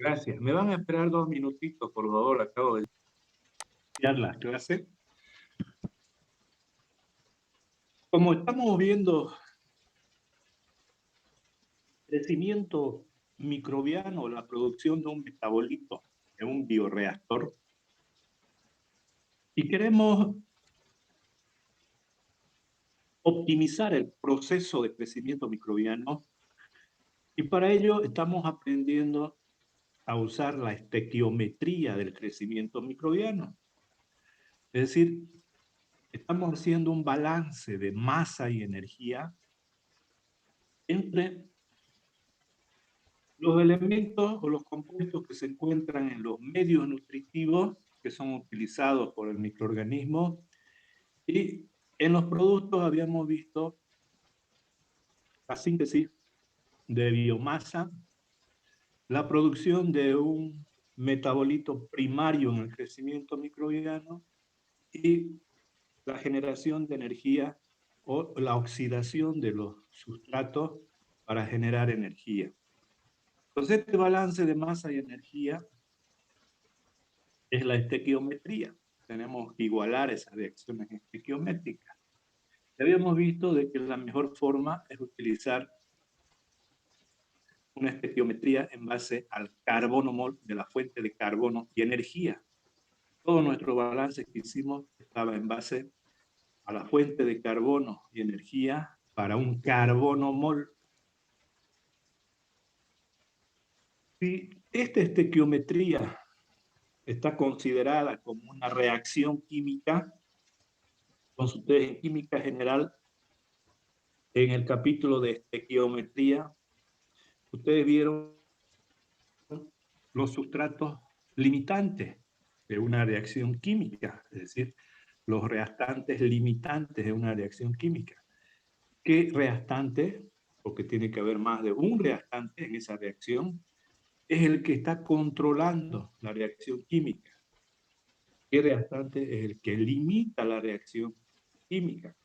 Gracias. ¿Me van a esperar 2 minutitos, por favor? Acabo de iniciar la clase. Como estamos viendo crecimiento microbiano, la producción de un metabolito en un bioreactor, y queremos optimizar el proceso de crecimiento microbiano, y para ello estamos aprendiendo a usar la estequiometría del crecimiento microbiano. Es decir, estamos haciendo un balance de masa y energía entre los elementos o los compuestos que se encuentran en los medios nutritivos que son utilizados por el microorganismo, y en los productos habíamos visto la síntesis de biomasa, la producción de un metabolito primario en el crecimiento microbiano y la generación de energía o la oxidación de los sustratos para generar energía. Entonces, este balance de masa y energía es la estequiometría. Tenemos que igualar esas reacciones estequiométricas. Habíamos visto de que la mejor forma es utilizar una estequiometría en base al carbono mol de la fuente de carbono y energía. Todo nuestro balance que hicimos estaba en base a la fuente de carbono y energía para un carbono mol. Si esta estequiometría está considerada como una reacción química, entonces ustedes en química general, en el capítulo de estequiometría, ustedes vieron los sustratos limitantes de una reacción química, es decir, los reactantes limitantes de una reacción química. ¿Qué reactante? Porque tiene que haber más de un reactante en esa reacción, es el que está controlando la reacción química. ¿Qué reactante es el que limita la reacción química?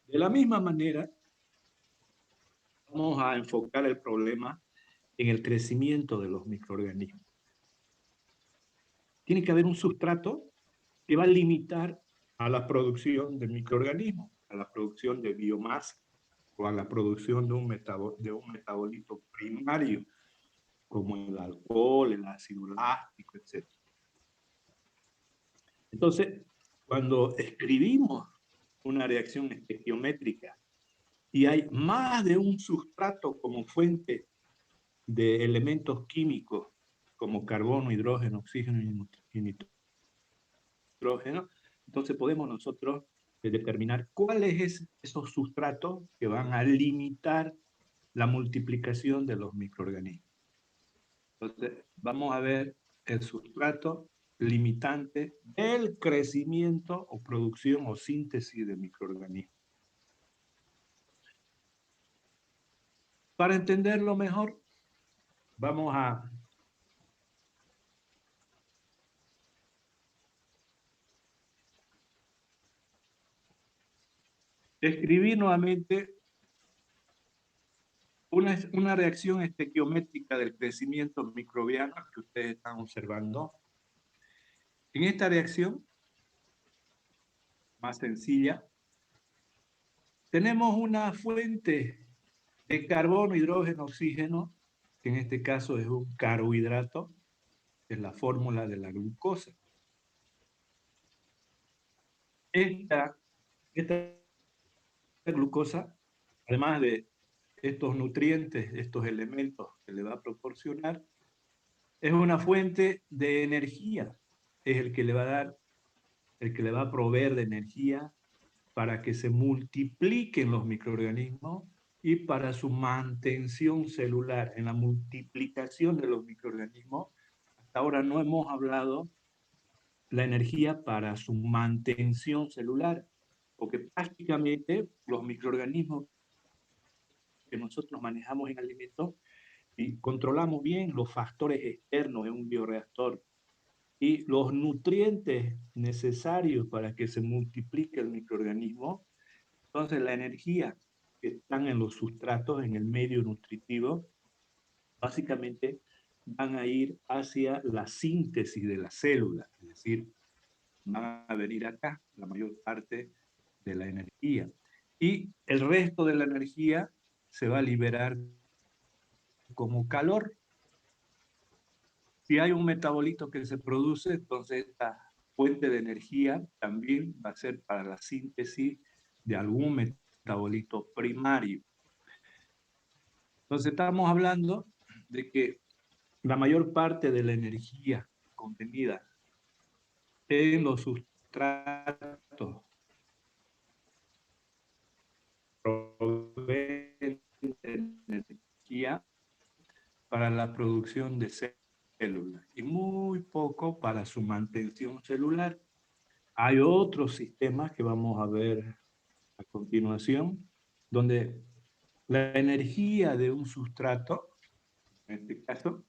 De la misma manera, vamos a enfocar el problema en el crecimiento de los microorganismos. Tiene que haber un sustrato que va a limitar a la producción de microorganismos, a la producción de biomasa o a la producción de un metabolito primario, como el alcohol, el ácido láctico, etc. Entonces, cuando escribimos una reacción estequiométrica y hay más de un sustrato como fuente de elementos químicos como carbono, hidrógeno, oxígeno y nitrógeno, entonces podemos nosotros determinar cuáles son esos sustratos que van a limitar la multiplicación de los microorganismos. Entonces, vamos a ver el sustrato limitante del crecimiento o producción o síntesis de microorganismos. Para entenderlo mejor, vamos a escribir nuevamente una reacción estequiométrica del crecimiento microbiano que ustedes están observando. En esta reacción, más sencilla, tenemos una fuente de carbono, hidrógeno, oxígeno, que en este caso es un carbohidrato, que es la fórmula de la glucosa. Esta glucosa, además de estos nutrientes, estos elementos que le va a proporcionar, es una fuente de energía, es el que le va a dar, el que le va a proveer de energía para que se multipliquen los microorganismos y para su mantención celular. En la multiplicación de los microorganismos, hasta ahora no hemos hablado la energía para su mantención celular, porque prácticamente los microorganismos que nosotros manejamos en alimentos y controlamos bien los factores externos en un bioreactor y los nutrientes necesarios para que se multiplique el microorganismo. Entonces, la energía que están en los sustratos, en el medio nutritivo, básicamente van a ir hacia la síntesis de la célula, es decir, van a venir acá la mayor parte de la energía. Y el resto de la energía se va a liberar como calor. Si hay un metabolito que se produce, entonces esta fuente de energía también va a ser para la síntesis de algún metabolito primario. Entonces estamos hablando de que la mayor parte de la energía contenida en los sustratos proveen energía para la producción de células y muy poco para su mantención celular. Hay otros sistemas que vamos a ver a continuación, donde la energía de un sustrato, en este caso,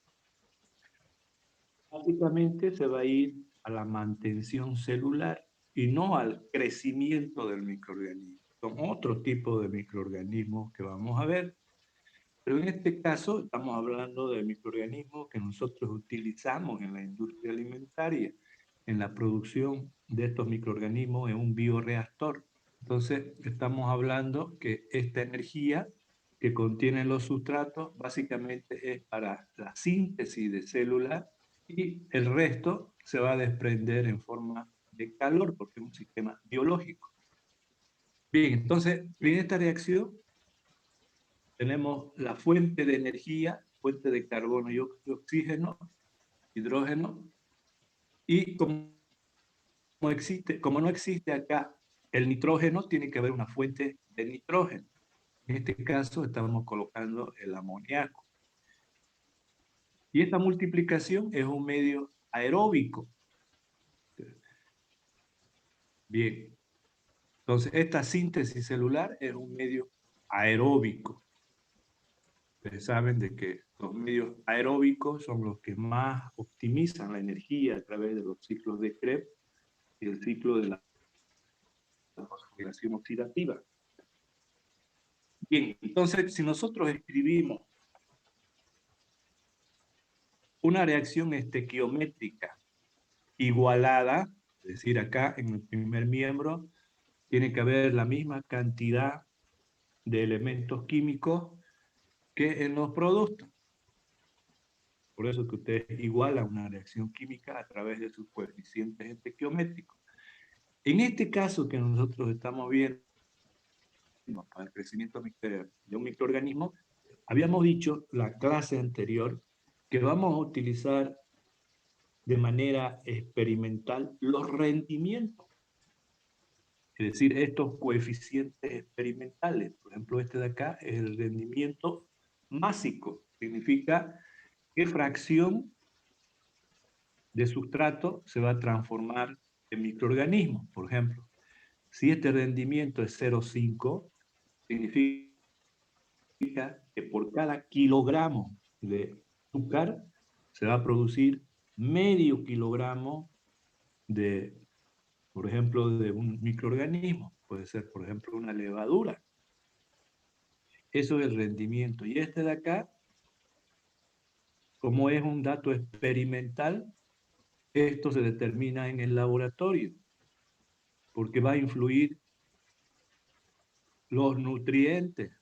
básicamente se va a ir a la mantención celular y no al crecimiento del microorganismo. Son otro tipo de microorganismos que vamos a ver, pero en este caso estamos hablando de microorganismos que nosotros utilizamos en la industria alimentaria, en la producción de estos microorganismos en un bioreactor. Entonces, estamos hablando que esta energía que contienen los sustratos básicamente es para la síntesis de células y el resto se va a desprender en forma de calor porque es un sistema biológico. Bien, entonces, en esta reacción tenemos la fuente de energía, fuente de carbono y oxígeno, hidrógeno, y como no existe acá el nitrógeno, tiene que haber una fuente de nitrógeno. En este caso estamos colocando el amoníaco. Y esta multiplicación es un medio aeróbico. Bien, entonces esta síntesis celular es un medio aeróbico. Ustedes saben de que los medios aeróbicos son los que más optimizan la energía a través de los ciclos de Krebs y el ciclo de la fosforilación oxidativa. Bien, entonces si nosotros escribimos una reacción estequiométrica igualada, es decir, acá en el primer miembro tiene que haber la misma cantidad de elementos químicos que en los productos. Por eso que ustedes igualan una reacción química a través de sus coeficientes estequiométricos. En este caso que nosotros estamos viendo para el crecimiento de un microorganismo, habíamos dicho la clase anterior que vamos a utilizar de manera experimental los rendimientos, es decir, estos coeficientes experimentales. Por ejemplo, este de acá es el rendimiento másico, significa qué fracción de sustrato se va a transformar en microorganismo. Por ejemplo, si este rendimiento es 0,5, significa que por cada kilogramo de azúcar se va a producir medio kilogramo de, por ejemplo, de un microorganismo. Puede ser, por ejemplo, una levadura. Eso es el rendimiento. Y este de acá, como es un dato experimental, esto se determina en el laboratorio, porque va a influir los nutrientes,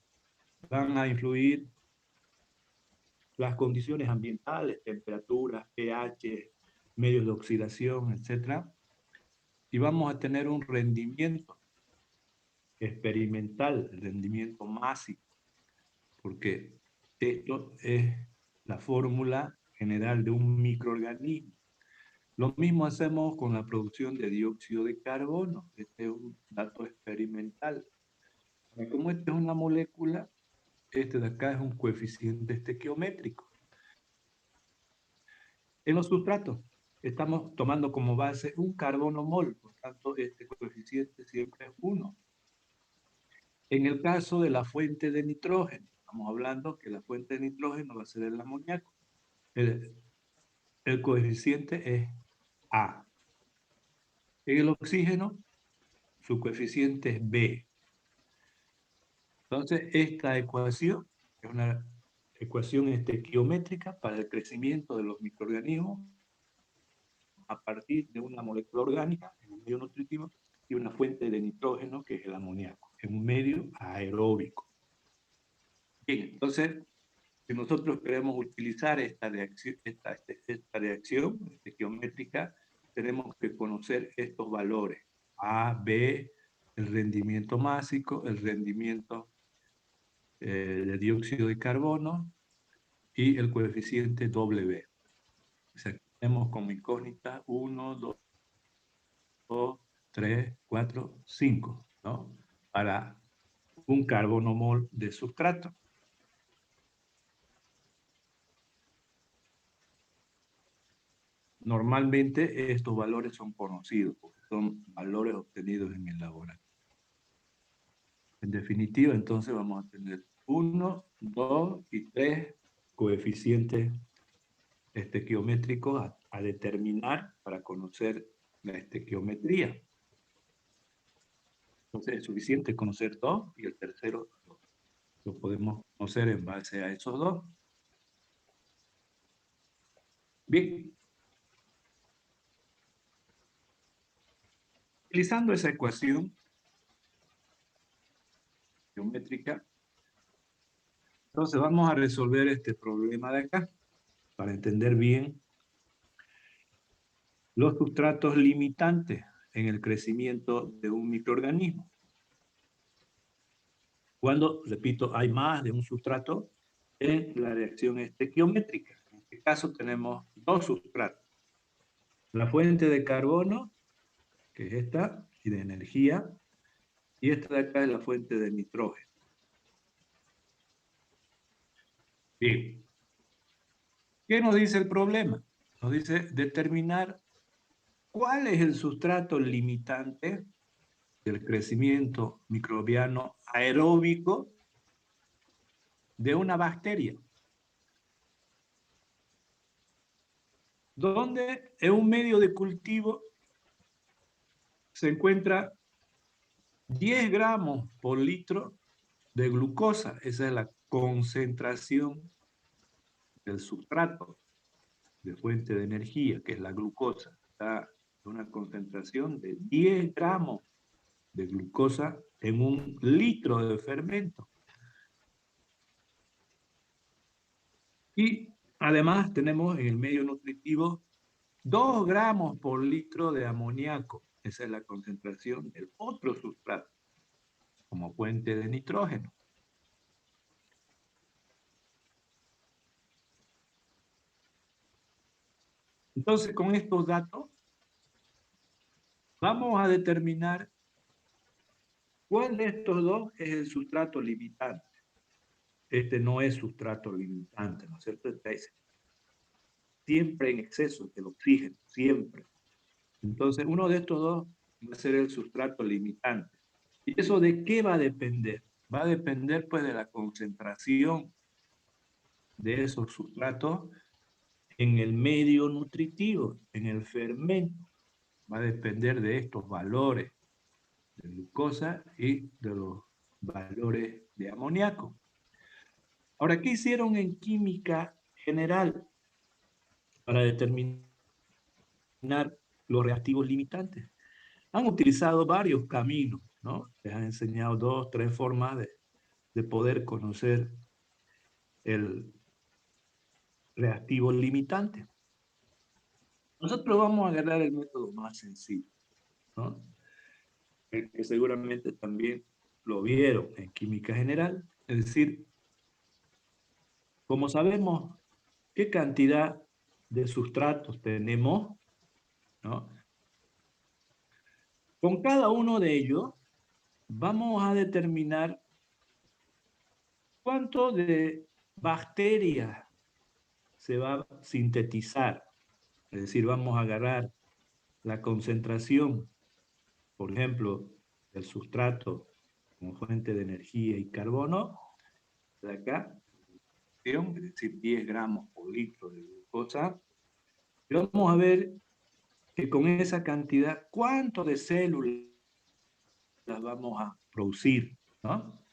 van a influir las condiciones ambientales, temperaturas, pH, medios de oxidación, etcétera, y vamos a tener un rendimiento experimental, el rendimiento máximo, porque esto es la fórmula general de un microorganismo. Lo mismo hacemos con la producción de dióxido de carbono. Este es un dato experimental. Como esta es una molécula, este de acá es un coeficiente estequiométrico. En los sustratos estamos tomando como base un carbono mol, por tanto este coeficiente siempre es 1. En el caso de la fuente de nitrógeno, estamos hablando que la fuente de nitrógeno va a ser el amoníaco. El, el coeficiente es A. En el oxígeno, su coeficiente es B. Entonces, esta ecuación es una ecuación estequiométrica para el crecimiento de los microorganismos a partir de una molécula orgánica en un medio nutritivo y una fuente de nitrógeno, que es el amoníaco, en un medio aeróbico. Bien, entonces, si nosotros queremos utilizar esta reacción estequiométrica, tenemos que conocer estos valores: A, B, el rendimiento másico, el rendimiento de dióxido de carbono y el coeficiente W. O sea, tenemos como incógnita 1, 2, 3, 4, 5, ¿no? Para un carbono mol de sustrato. Normalmente estos valores son conocidos, porque son valores obtenidos en el laboratorio. En definitiva, entonces vamos a tener 1, 2 y 3 coeficientes estequiométricos a determinar para conocer la estequiometría. Entonces es suficiente conocer 2 y el tercero lo podemos conocer en base a esos 2. Bien, utilizando esa ecuación geométrica, entonces vamos a resolver este problema de acá para entender bien los sustratos limitantes en el crecimiento de un microorganismo. Cuando, repito, hay más de un sustrato en la reacción estequiométrica. En este caso tenemos dos sustratos: la fuente de carbono, que es esta, y de energía, y esta de acá es la fuente de nitrógeno. Bien, ¿qué nos dice el problema? Nos dice determinar cuál es el sustrato limitante del crecimiento microbiano aeróbico de una bacteria, donde en un medio de cultivo se encuentra 10 gramos por litro de glucosa. Esa es la concentración del sustrato de fuente de energía, que es la glucosa. Está en una concentración de 10 gramos de glucosa en un litro de fermento. Y además tenemos en el medio nutritivo 2 gramos por litro de amoníaco. Esa es la concentración del otro sustrato como fuente de nitrógeno. Entonces, con estos datos, vamos a determinar cuál de estos dos es el sustrato limitante. Este no es sustrato limitante, ¿no es cierto? Está siempre en exceso del oxígeno, siempre. Entonces, uno de estos dos va a ser el sustrato limitante. ¿Y eso de qué va a depender? Va a depender, pues, de la concentración de esos sustratos en el medio nutritivo, en el fermento. Va a depender de estos valores de glucosa y de los valores de amoníaco. Ahora, ¿qué hicieron en química general para determinar los reactivos limitantes? Han utilizado varios caminos, ¿no? Les han enseñado 2, 3 formas de poder conocer el reactivo limitante. Nosotros vamos a agarrar el método más sencillo, ¿no? El que seguramente también lo vieron en química general. Es decir, como sabemos qué cantidad de sustratos tenemos, ¿no? Con cada uno de ellos vamos a determinar cuánto de bacterias se va a sintetizar. Es decir, vamos a agarrar la concentración, por ejemplo, del sustrato como fuente de energía y carbono, de acá, es decir, 10 gramos por litro de glucosa. Y vamos a ver que con esa cantidad, ¿cuánto de células vamos a producir? ¿No?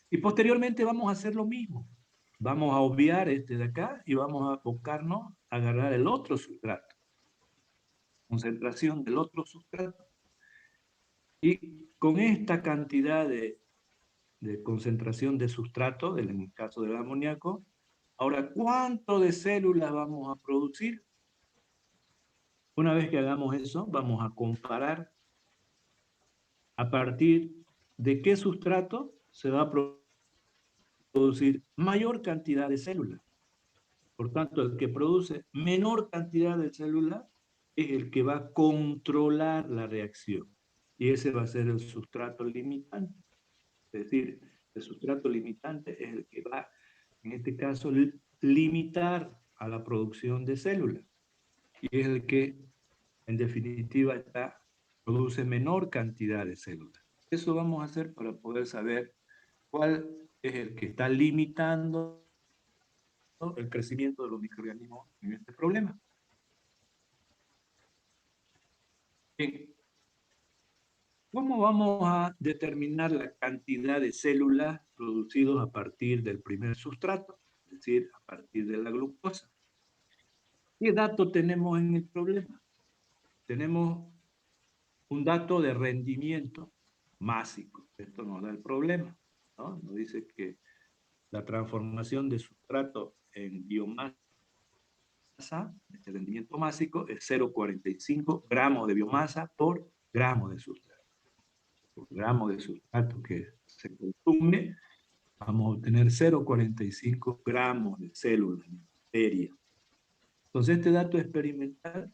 Y posteriormente vamos a hacer lo mismo. vamos a obviar este de acá y vamos a abocarnos a agarrar el otro sustrato, concentración del otro sustrato. Y con esta cantidad de concentración de sustrato, en el caso del amoníaco, ahora, ¿cuánto de células vamos a producir? Una vez que hagamos eso, vamos a comparar a partir de qué sustrato se va a producir mayor cantidad de células. Por tanto, el que produce menor cantidad de células es el que va a controlar la reacción. Y ese va a ser el sustrato limitante. Es decir, el sustrato limitante es el que va, en este caso, limitar a la producción de células. Y es el que, en definitiva, produce menor cantidad de células. Eso vamos a hacer para poder saber cuál es el que está limitando el crecimiento de los microorganismos en este problema. Bien, ¿cómo vamos a determinar la cantidad de células producidas a partir del primer sustrato? Es decir, a partir de la glucosa. ¿Qué dato tenemos en el problema? Tenemos un dato de rendimiento másico. Esto nos da el problema, ¿no? Nos dice que la transformación de sustrato en biomasa, este rendimiento másico, es 0,45 gramos de biomasa por gramo de sustrato. Por gramo de sustrato que se consume, vamos a obtener 0,45 gramos de células de bacteria. Entonces, este dato experimental,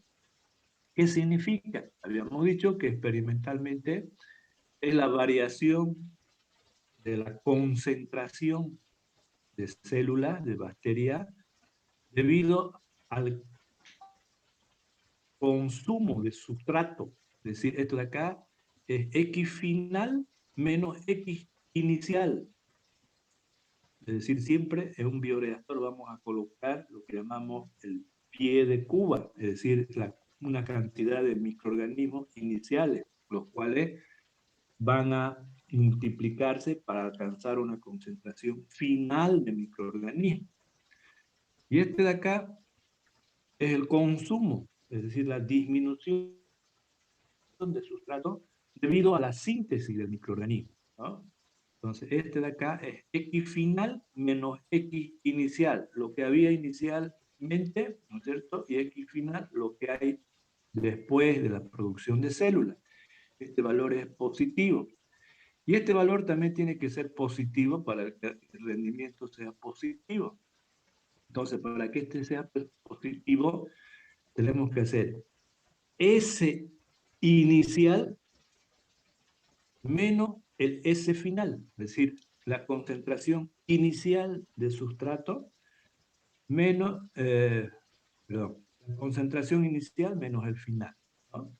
¿qué significa? Habíamos dicho que experimentalmente es la variación de la concentración de células de bacteria debido al consumo de sustrato. Es decir, esto de acá es X final menos X inicial. Es decir, siempre en un bioreactor vamos a colocar lo que llamamos el pie de cuba, es decir, una cantidad de microorganismos iniciales, los cuales van a multiplicarse para alcanzar una concentración final de microorganismos. Y este de acá es el consumo, es decir, la disminución de sustrato debido a la síntesis del microorganismo, ¿no? Entonces, este de acá es X final menos X inicial, lo que había inicialmente, ¿no es cierto? Y X final, lo que hay después de la producción de células. Este valor es positivo. Y este valor también tiene que ser positivo para que el rendimiento sea positivo. Entonces, para que este sea positivo, tenemos que hacer S inicial menos el S final, es decir, la concentración inicial de sustrato menos, perdón, la concentración inicial menos el final, ¿no?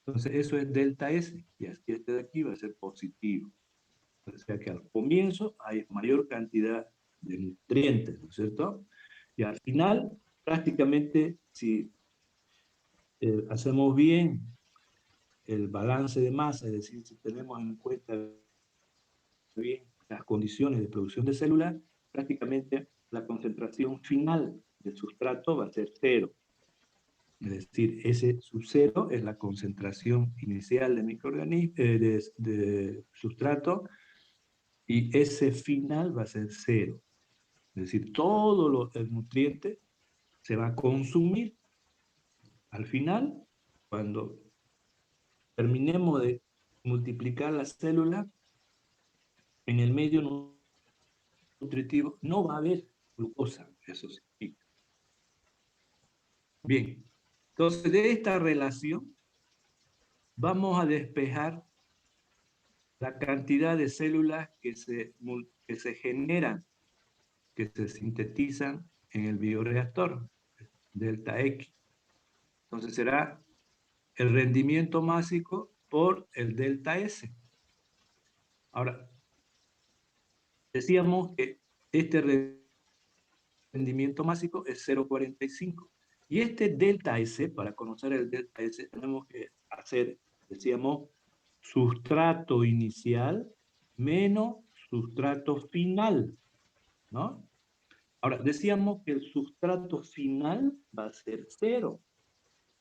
Entonces eso es delta S, y así este de aquí va a ser positivo. O sea que al comienzo hay mayor cantidad de nutrientes, ¿no es cierto? Y al final, prácticamente, si hacemos bien el balance de masa, es decir, si tenemos en cuenta bien las condiciones de producción de células, prácticamente la concentración final del sustrato va a ser cero. Es decir, ese sub cero es la concentración inicial de microorganismo, de sustrato, y ese final va a ser cero. Es decir, todo el nutriente se va a consumir. Al final, cuando terminemos de multiplicar las células, en el medio nutritivo no va a haber glucosa, eso sí. Bien, entonces de esta relación vamos a despejar la cantidad de células que se generan, que se sintetizan en el bioreactor, delta X. Entonces será el rendimiento másico por el delta S. Ahora, decíamos que este rendimiento másico es 0,45. Y este delta S, para conocer el delta S, tenemos que hacer, decíamos, sustrato inicial menos sustrato final, ¿no? Ahora, decíamos que el sustrato final va a ser 0,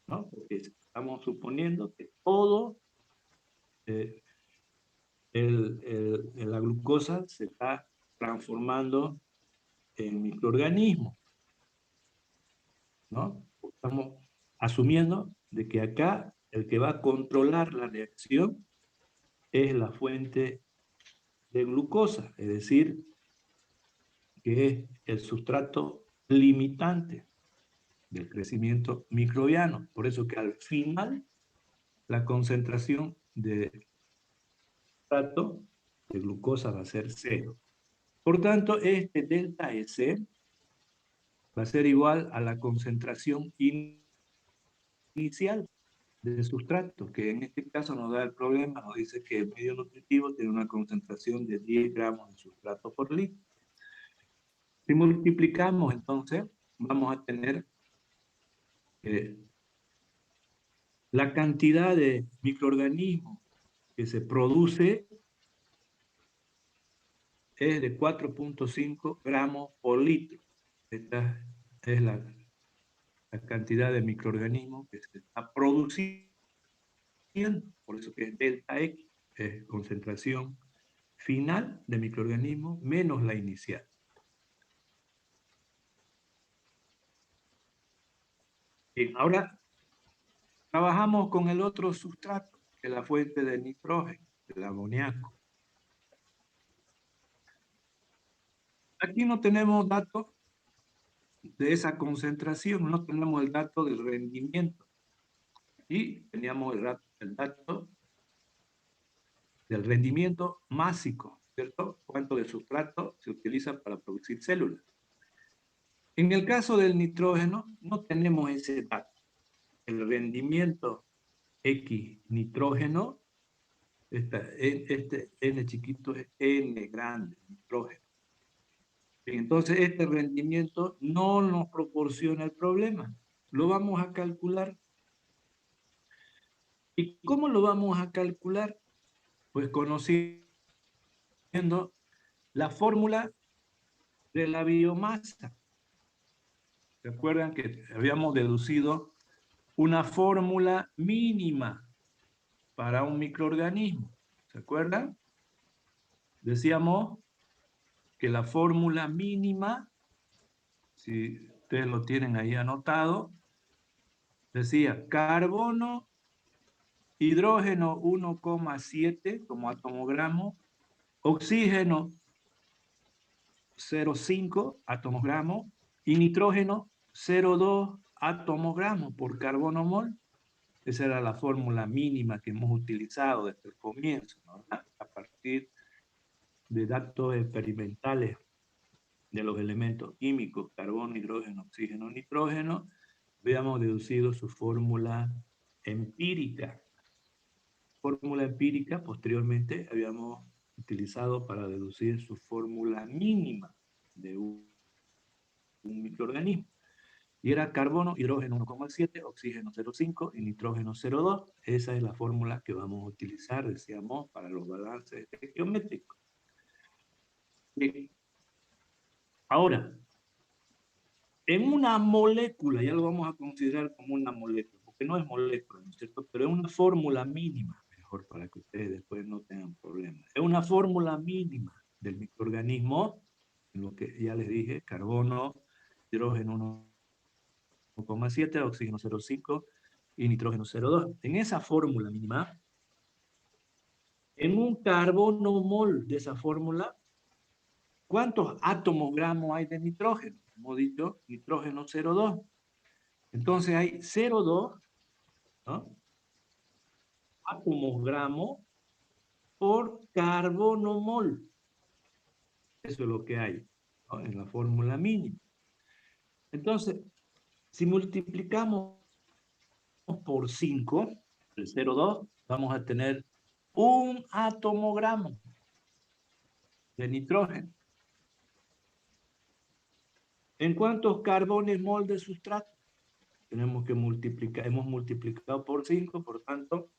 ¿no? Porque estamos suponiendo que todo eh, la glucosa se está transformando en microorganismos, ¿no? Estamos asumiendo de que acá el que va a controlar la reacción es la fuente de glucosa, es decir, que es el sustrato limitante del crecimiento microbiano. Por eso que al final la concentración de sustrato de glucosa va a ser 0. Por tanto, este delta S va a ser igual a la concentración inicial del sustrato, que en este caso nos da el problema, nos dice que el medio nutritivo tiene una concentración de 10 gramos de sustrato por litro. Si multiplicamos, entonces, vamos a tener la cantidad de microorganismos que se produce es de 4.5 gramos por litro. Esta es la cantidad de microorganismos que se está produciendo, por eso que es delta X, es concentración final de microorganismos menos la inicial. Bien, ahora trabajamos con el otro sustrato, que es la fuente de nitrógeno, el amoníaco. Aquí no tenemos datos de esa concentración, no tenemos el dato del rendimiento. Y teníamos el dato del rendimiento másico, ¿cierto? Cuánto de sustrato se utiliza para producir células. En el caso del nitrógeno, no tenemos ese dato. El rendimiento X nitrógeno, este N chiquito es N grande, nitrógeno. Entonces, este rendimiento no nos proporciona el problema. Lo vamos a calcular. ¿Y cómo lo vamos a calcular? Pues conociendo la fórmula de la biomasa. ¿Recuerdan que habíamos deducido una fórmula mínima para un microorganismo? ¿Se acuerdan? Decíamos que la fórmula mínima, si ustedes lo tienen ahí anotado, decía carbono, hidrógeno 1,7 como atomogramo, oxígeno 0,5 atomogramo y nitrógeno 0,2 atomogramo por carbono mol. Esa era la fórmula mínima que hemos utilizado desde el comienzo, ¿no? A partir de datos experimentales de los elementos químicos, carbono, hidrógeno, oxígeno, nitrógeno, habíamos deducido su fórmula empírica. Fórmula empírica, posteriormente, habíamos utilizado para deducir su fórmula mínima de un microorganismo. Y era carbono, hidrógeno 1,7, oxígeno 0,5 y nitrógeno 0,2. Esa es la fórmula que vamos a utilizar, decíamos, para los balances estequiométricos. Bien. Ahora, en una molécula, ya lo vamos a considerar como una molécula, porque no es molécula, ¿no es cierto? Pero es una fórmula mínima, mejor para que ustedes después no tengan problemas. Es una fórmula mínima del microorganismo, en lo que ya les dije, carbono, hidrógeno 1,7, oxígeno 0,5 y nitrógeno 0,2. En esa fórmula mínima, en un carbono mol de esa fórmula, ¿cuántos átomos gramos hay de nitrógeno? Hemos dicho nitrógeno 0,2. Entonces hay 0,2, ¿no? Átomos gramos por carbono mol. Eso es lo que hay, ¿no? En la fórmula mínima. Entonces, si multiplicamos por 5, el 0,2, vamos a tener un átomo gramo de nitrógeno. ¿En cuántos carbones mol de sustrato? Tenemos que multiplicar, hemos multiplicado por 5, por tanto,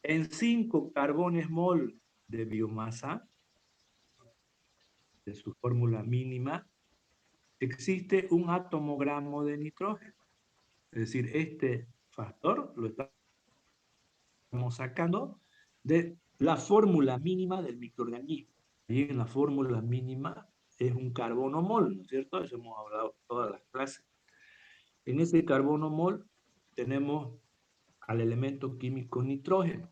en 5 carbones mol de biomasa, de su fórmula mínima, existe un atomogramo de nitrógeno. Es decir, este factor lo estamos sacando de la fórmula mínima del microorganismo. Y en la fórmula mínima es un carbono mol, ¿no es cierto? Eso hemos hablado todas las clases. En ese carbono mol tenemos al elemento químico nitrógeno.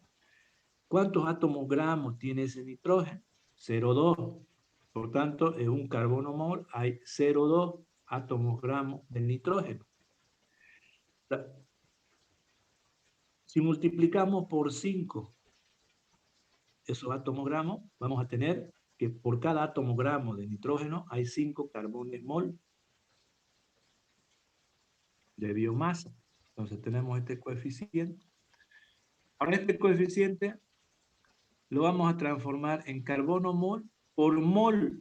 ¿Cuántos átomos gramos tiene ese nitrógeno? 0,2. Por tanto, en un carbono mol hay 0,2 átomos gramos de nitrógeno. Si multiplicamos por 5 esos átomos gramos, vamos a tener que por cada átomo gramo de nitrógeno hay 5 carbones mol de biomasa. Entonces tenemos este coeficiente. Ahora este coeficiente lo vamos a transformar en carbono mol por mol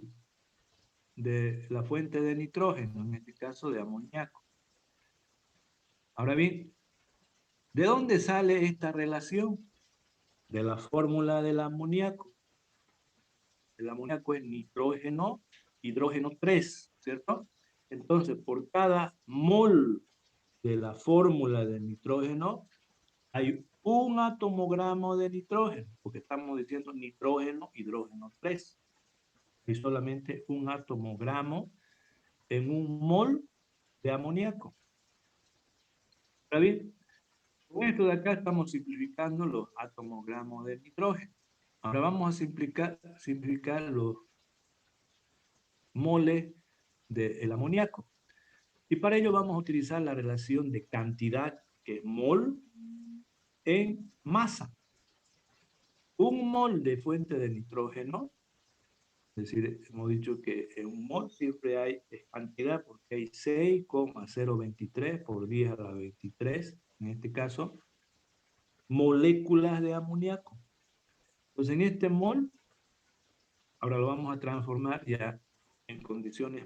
de la fuente de nitrógeno, en este caso de amoníaco. Ahora bien, ¿de dónde sale esta relación? De la fórmula del amoníaco. El amoníaco es nitrógeno, hidrógeno 3, ¿cierto? Entonces, por cada mol de la fórmula del nitrógeno, hay un atomogramo de nitrógeno, porque estamos diciendo nitrógeno, hidrógeno 3. Hay solamente un atomogramo en un mol de amoníaco. ¿Está bien? Con esto de acá estamos simplificando los atomogramos de nitrógeno. Ahora vamos a simplificar los moles del amoníaco. Y para ello vamos a utilizar la relación de cantidad, que es mol, en masa. Un mol de fuente de nitrógeno, es decir, hemos dicho que en un mol siempre hay cantidad porque hay 6,023 por 10 a la 23, en este caso, moléculas de amoníaco. Entonces en este mol, ahora lo vamos a transformar ya en condiciones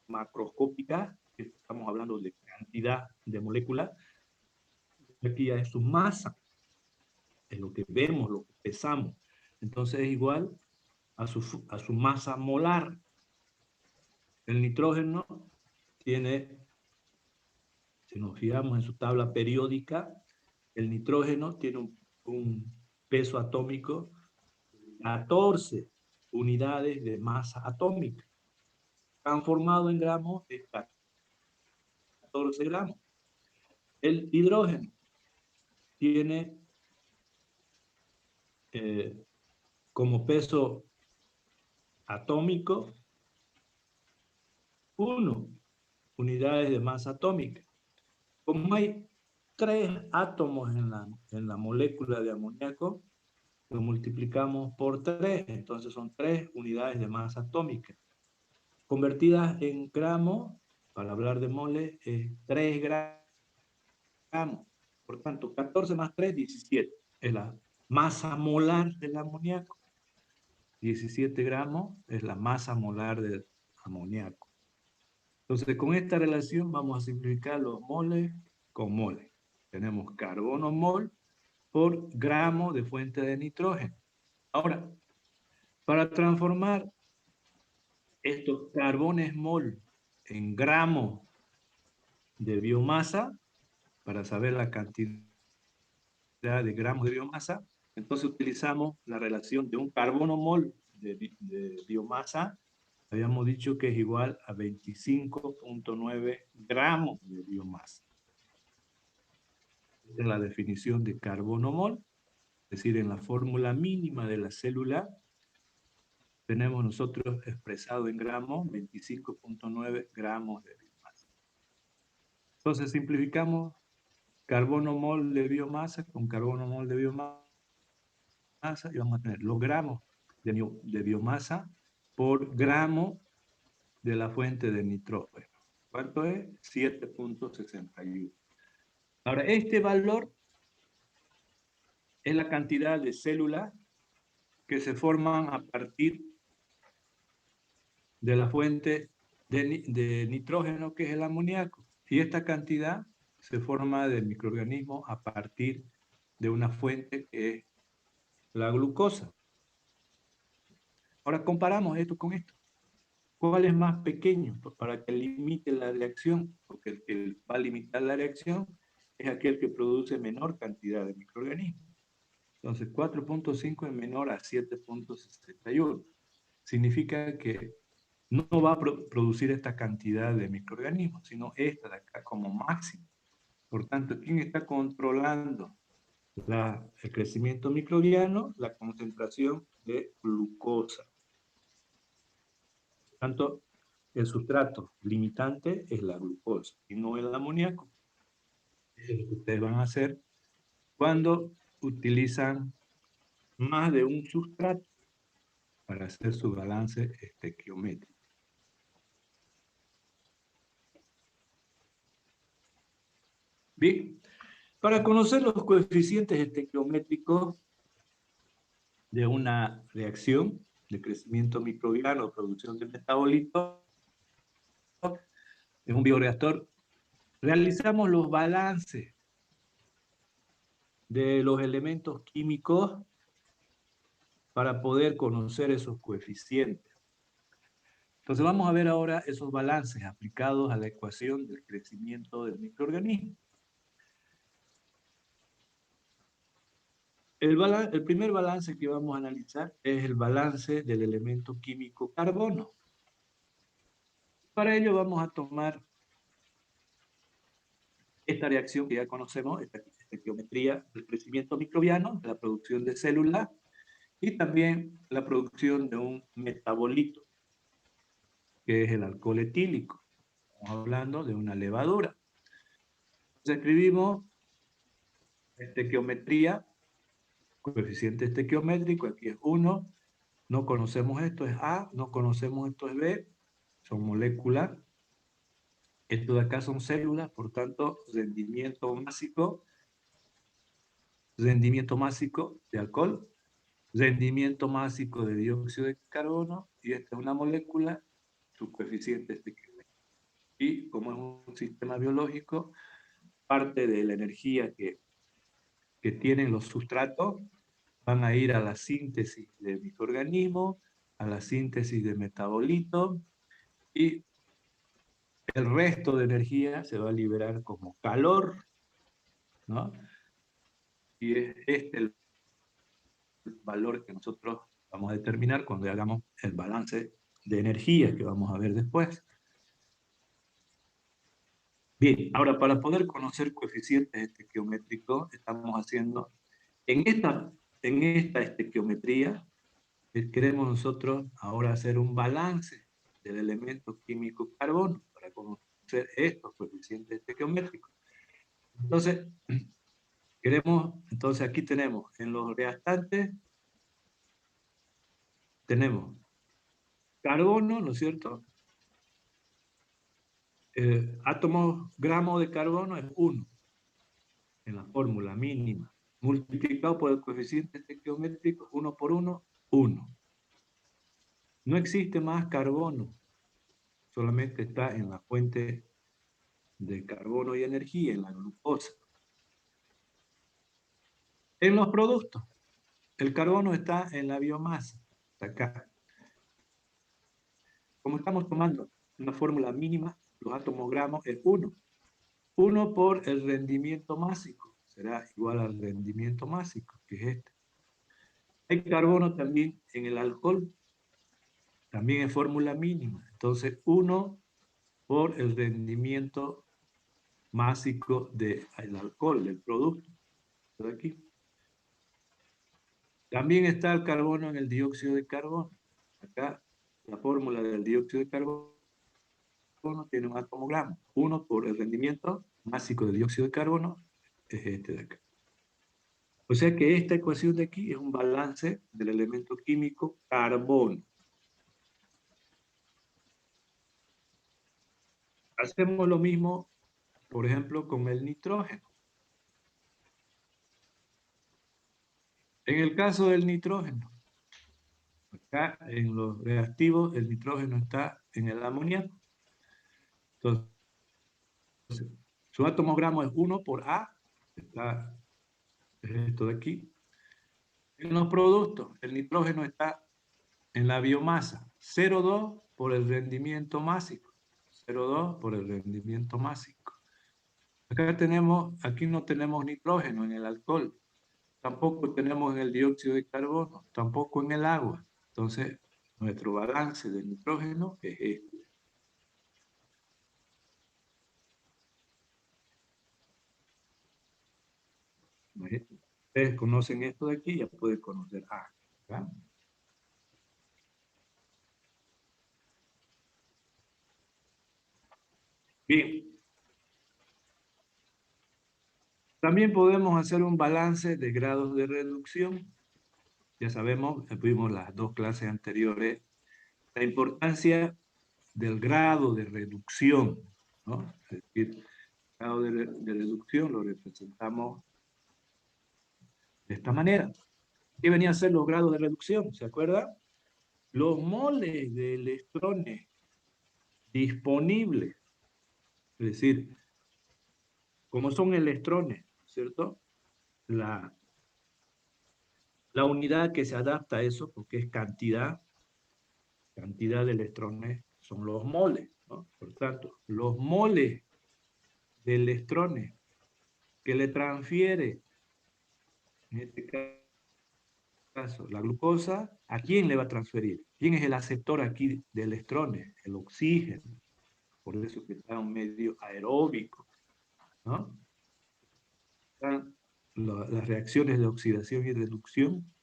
macroscópicas, que estamos hablando de cantidad de moléculas, aquí ya es su masa, es lo que vemos, lo que pesamos. Entonces es igual a su masa molar. El nitrógeno tiene, si nos fijamos en su tabla periódica, el nitrógeno tiene un peso atómico de 14 unidades de masa atómica. Transformado en gramos es 14 gramos. El hidrógeno tiene como peso atómico 1 unidades de masa atómica. Como hay 3 átomos en la molécula de amoníaco, lo multiplicamos por 3, entonces son 3 unidades de masa atómica. Convertidas en gramos, para hablar de moles, es 3 gramos. Por tanto, 14 más 3, 17. Es la masa molar del amoníaco. 17 gramos es la masa molar del amoníaco. Entonces, con esta relación vamos a simplificar los moles con moles. Tenemos carbono mol por gramo de fuente de nitrógeno. Ahora, para transformar estos carbones mol en gramos de biomasa, para saber la cantidad de gramos de biomasa, entonces utilizamos la relación de un carbono mol de biomasa, habíamos dicho que es igual a 25,9 gramos de biomasa. Esta es la definición de carbono mol, es decir, en la fórmula mínima de la célula, tenemos nosotros expresado en gramos 25,9 gramos de biomasa. Entonces simplificamos carbono mol de biomasa con carbono mol de biomasa y vamos a tener los gramos de biomasa por gramo de la fuente de nitrógeno. ¿Cuánto es? 7,61. Ahora, este valor es la cantidad de células que se forman a partir de la fuente de nitrógeno, que es el amoníaco. Y esta cantidad se forma de microorganismos a partir de una fuente que es la glucosa. Ahora comparamos esto con esto. ¿Cuál es más pequeño? Pues para que limite la reacción, porque el que va a limitar la reacción es aquel que produce menor cantidad de microorganismos. Entonces, 4.5 es menor a 7.61. Significa que no va a producir esta cantidad de microorganismos, sino esta de acá como máximo. Por tanto, ¿quién está controlando el crecimiento microbiano? La concentración de glucosa. Por tanto, el sustrato limitante es la glucosa y no el amoníaco. Es lo que ustedes van a hacer cuando utilizan más de un sustrato para hacer su balance estequiométrico. Bien, para conocer los coeficientes estequiométricos de una reacción de crecimiento microbiano o producción de metabolitos en un bioreactor, realizamos los balances de los elementos químicos para poder conocer esos coeficientes. Entonces vamos a ver ahora esos balances aplicados a la ecuación del crecimiento del microorganismo. El primer balance que vamos a analizar es el balance del elemento químico carbono. Para ello vamos a tomar esta reacción que ya conocemos, esta estequiometría del crecimiento microbiano, de la producción de células y también la producción de un metabolito, que es el alcohol etílico. Estamos hablando de una levadura. Entonces escribimos estequiometría, coeficiente estequiométrico, aquí es 1, no conocemos esto, es A, no conocemos esto, es B, son moléculas. Esto de acá son células, por tanto, rendimiento másico de alcohol, rendimiento másico de dióxido de carbono, y esta es una molécula, su coeficiente estequiométrico. Y como es un sistema biológico, parte de la energía que tienen los sustratos van a ir a la síntesis de microorganismos, a la síntesis de metabolitos, y el resto de energía se va a liberar como calor, ¿no? Y es este el valor que nosotros vamos a determinar cuando hagamos el balance de energía que vamos a ver después. Bien, ahora para poder conocer coeficientes estequiométricos, estamos haciendo, en esta estequiometría, queremos nosotros ahora hacer un balance del elemento químico carbono para conocer estos coeficientes estequiométricos. Entonces aquí tenemos en los reactantes, tenemos carbono, ¿no es cierto? Gramo de carbono es 1 en la fórmula mínima, multiplicado por el coeficiente estequiométrico, 1 por 1, 1. No existe más carbono, solamente está en la fuente de carbono y energía, en la glucosa. En los productos, el carbono está en la biomasa, está acá. Como estamos tomando una fórmula mínima, los átomos gramos es 1. 1 por el rendimiento másico, será igual al rendimiento másico, que es este. Hay carbono también en el alcohol, también en fórmula mínima. Entonces, 1 por el rendimiento másico del alcohol, del producto. De aquí. También está el carbono en el dióxido de carbono. Acá la fórmula del dióxido de carbono tiene un átomo gramo. 1 por el rendimiento másico del dióxido de carbono es este de acá. O sea que esta ecuación de aquí es un balance del elemento químico carbono. Hacemos lo mismo, por ejemplo, con el nitrógeno. En el caso del nitrógeno, acá en los reactivos, el nitrógeno está en el amoníaco. Entonces, su átomo gramo es 1 por A, está esto de aquí. En los productos, el nitrógeno está en la biomasa, 0,2 por el rendimiento másico. 0,2 por el rendimiento másico. Acá tenemos, aquí no tenemos nitrógeno en el alcohol, tampoco tenemos en el dióxido de carbono, tampoco en el agua. Entonces, nuestro balance de nitrógeno es este. Ustedes conocen esto de aquí, ya pueden conocer A. ¿verdad? Bien, también podemos hacer un balance de grados de reducción. Ya sabemos, vimos las dos clases anteriores, la importancia del grado de reducción, ¿no? Es decir, el grado de reducción lo representamos de esta manera. ¿Qué venían a ser los grados de reducción? ¿Se acuerda? Los moles de electrones disponibles, es decir, como son electrones, ¿cierto? La, la unidad que se adapta a eso, porque es cantidad de electrones, son los moles, ¿no? Por tanto, los moles de electrones que le transfiere, en este caso, la glucosa, ¿a quién le va a transferir? ¿Quién es el aceptor aquí de electrones? El oxígeno. Por eso que está en un medio aeróbico, ¿no? Las reacciones de oxidación y reducción,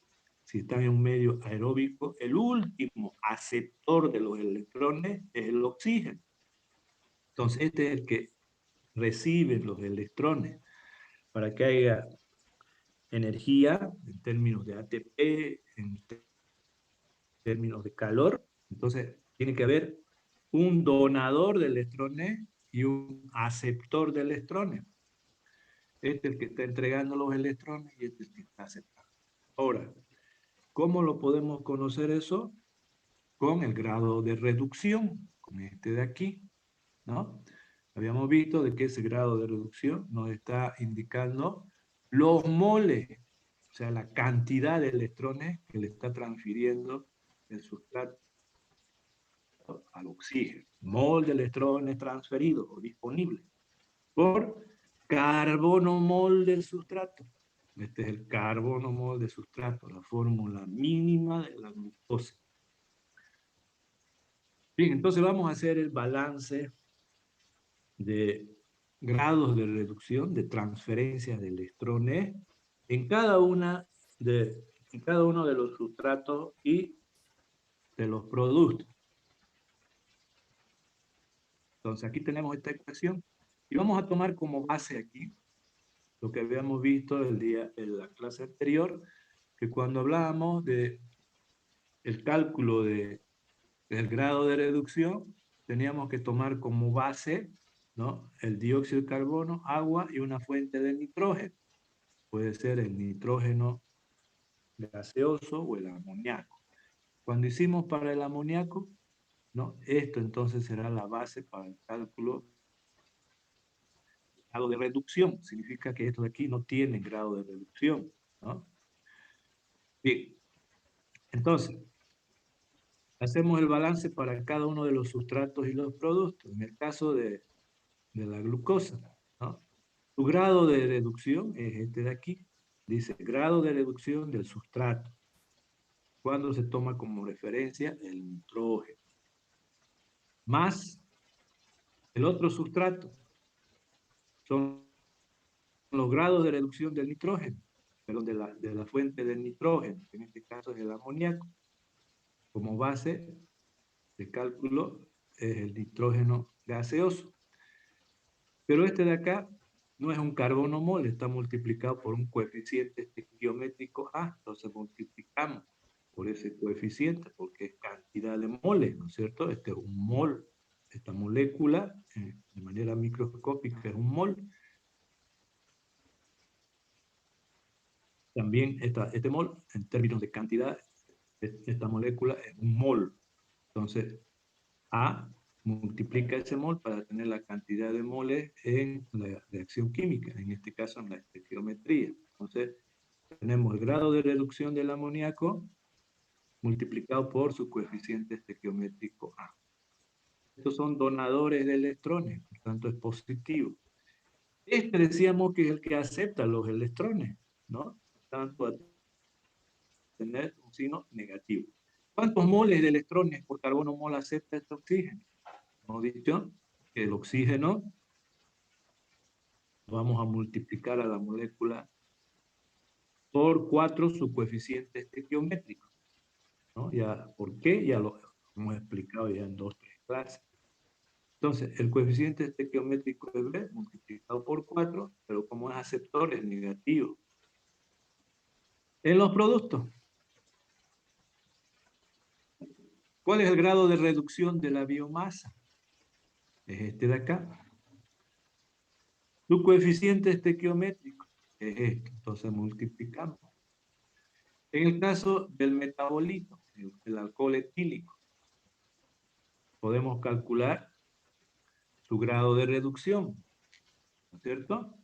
si están en un medio aeróbico, el último aceptor de los electrones es el oxígeno. Entonces, este es el que recibe los electrones para que haya energía en términos de ATP, en términos de calor. Entonces, tiene que haber un donador de electrones y un aceptor de electrones. Este es el que está entregando los electrones y este es el que está aceptando. Ahora, ¿cómo lo podemos conocer eso? Con el grado de reducción, con este de aquí, ¿no? Habíamos visto de que ese grado de reducción nos está indicando los moles, o sea, la cantidad de electrones que le está transfiriendo el sustrato al oxígeno. Mol de electrones transferidos o disponibles por carbono mol del sustrato. Este es el carbono mol de sustrato, la fórmula mínima de la glucosa. Bien, entonces vamos a hacer el balance de grados de reducción, de transferencia de electrones en cada, en cada uno de los sustratos y de los productos. Entonces aquí tenemos esta ecuación y vamos a tomar como base aquí lo que habíamos visto en la clase anterior, que cuando hablábamos de el cálculo del grado de reducción, teníamos que tomar como base, ¿no?, el dióxido de carbono, agua y una fuente de nitrógeno. Puede ser el nitrógeno gaseoso o el amoníaco. Cuando hicimos para el amoníaco, ¿no?, esto entonces será la base para el cálculo del grado de reducción. Significa que estos de aquí no tienen grado de reducción, ¿no? Bien, entonces, hacemos el balance para cada uno de los sustratos y los productos. En el caso de la glucosa, ¿no?, su grado de reducción es este de aquí. Dice grado de reducción del sustrato, cuando se toma como referencia el nitrógeno, más el otro sustrato, son los grados de reducción del nitrógeno, perdón, de la fuente del nitrógeno, que en este caso es el amoníaco. Como base de cálculo es el nitrógeno gaseoso. Pero este de acá no es un carbono mol, está multiplicado por un coeficiente estequiométrico A, entonces multiplicamos por ese coeficiente, porque es cantidad de moles, ¿no es cierto? Este es un mol, esta molécula, de manera microscópica es un mol. También este mol, en términos de cantidad, esta molécula es un mol. Entonces, A multiplica ese mol para tener la cantidad de moles en la reacción química, en este caso en la estequiometría. Entonces, tenemos el grado de reducción del amoníaco multiplicado por su coeficiente estequiométrico A. Estos son donadores de electrones, por tanto es positivo. Este decíamos que es el que acepta los electrones, ¿no? Por tanto, a tener un signo negativo. ¿Cuántos moles de electrones por carbono mol acepta este oxígeno? Hemos dicho que el oxígeno vamos a multiplicar a la molécula por 4 su coeficiente estequiométrico, ¿no? Ya, ¿por qué? Ya lo hemos explicado ya en 2 o 3 clases. Entonces, el coeficiente estequiométrico es B multiplicado por 4, pero como es aceptor es negativo. En los productos, ¿cuál es el grado de reducción de la biomasa? Es este de acá. Su coeficiente estequiométrico es este, entonces multiplicamos. En el caso del metabolito, el alcohol etílico, podemos calcular su grado de reducción, ¿no es cierto?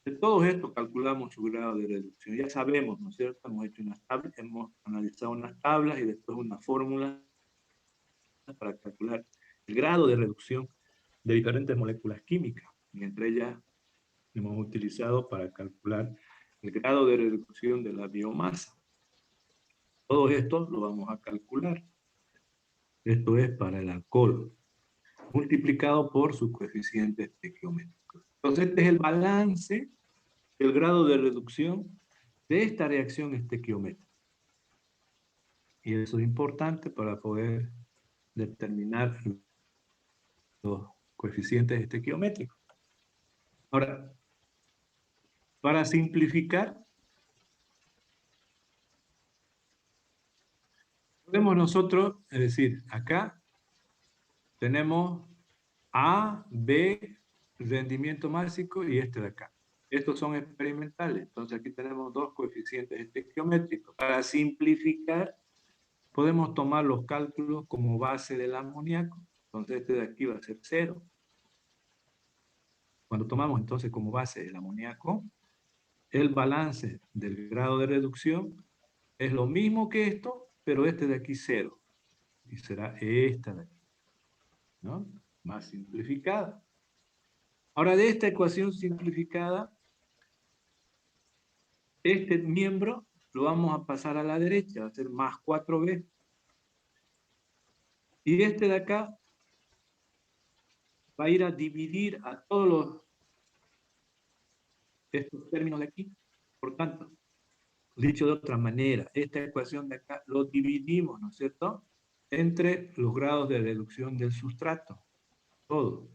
De todos estos calculamos su grado de reducción. Ya sabemos, ¿no es cierto? Hemos hecho unas tablas, hemos analizado unas tablas y después una fórmula para calcular el grado de reducción de diferentes moléculas químicas. Y entre ellas hemos utilizado para calcular el grado de reducción de la biomasa. Todo esto lo vamos a calcular. Esto es para el alcohol, multiplicado por su coeficiente estequiométrico. Entonces, este es el balance del grado de reducción de esta reacción estequiométrica. Y eso es importante para poder determinar los coeficientes estequiométricos. Ahora, para simplificar, podemos nosotros, es decir, acá tenemos A, B, rendimiento máximo y este de acá. Estos son experimentales, entonces aquí tenemos dos coeficientes estequiométricos. Para simplificar, podemos tomar los cálculos como base del amoníaco, entonces este de aquí va a ser 0. Cuando tomamos entonces como base el amoníaco, el balance del grado de reducción es lo mismo que esto, pero este de aquí 0. Y será esta de aquí, ¿no? Más simplificada. Ahora, de esta ecuación simplificada, este miembro lo vamos a pasar a la derecha, va a ser más 4b. Y este de acá va a ir a dividir a todos estos términos de aquí. Por tanto, dicho de otra manera, esta ecuación de acá lo dividimos, ¿no es cierto?, entre los grados de reducción del sustrato. Todo,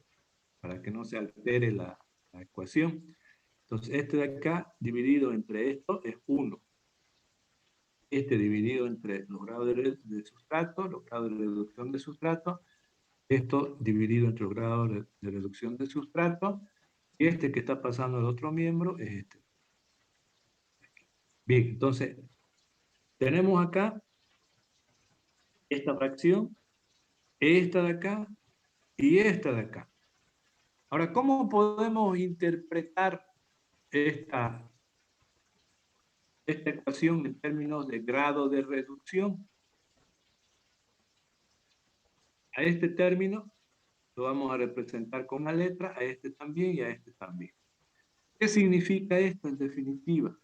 para que no se altere la ecuación. Entonces, este de acá dividido entre esto es 1. Este dividido entre los grados de sustrato, los grados de reducción de sustrato, esto dividido entre los grados de reducción de sustrato, y este que está pasando al otro miembro es este. Bien, entonces, tenemos acá esta fracción, esta de acá y esta de acá. Ahora, ¿cómo podemos interpretar esta ecuación en términos de grado de reducción? A este término lo vamos a representar con una letra, a este también y a este también. ¿Qué significa esto en definitiva?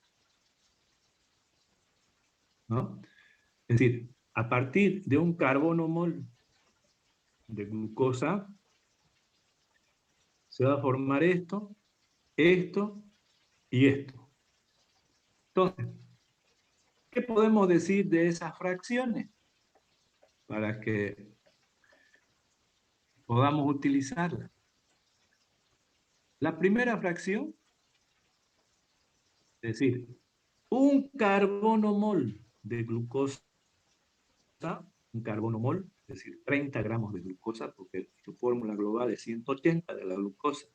¿No? Es decir, a partir de un carbono mol de glucosa, se va a formar esto, esto y esto. Entonces, ¿qué podemos decir de esas fracciones? Para que podamos utilizarlas. La primera fracción, es decir, un carbono mol de glucosa, un carbono mol, es decir, 30 gramos de glucosa, porque su fórmula global es 180 de la glucosa,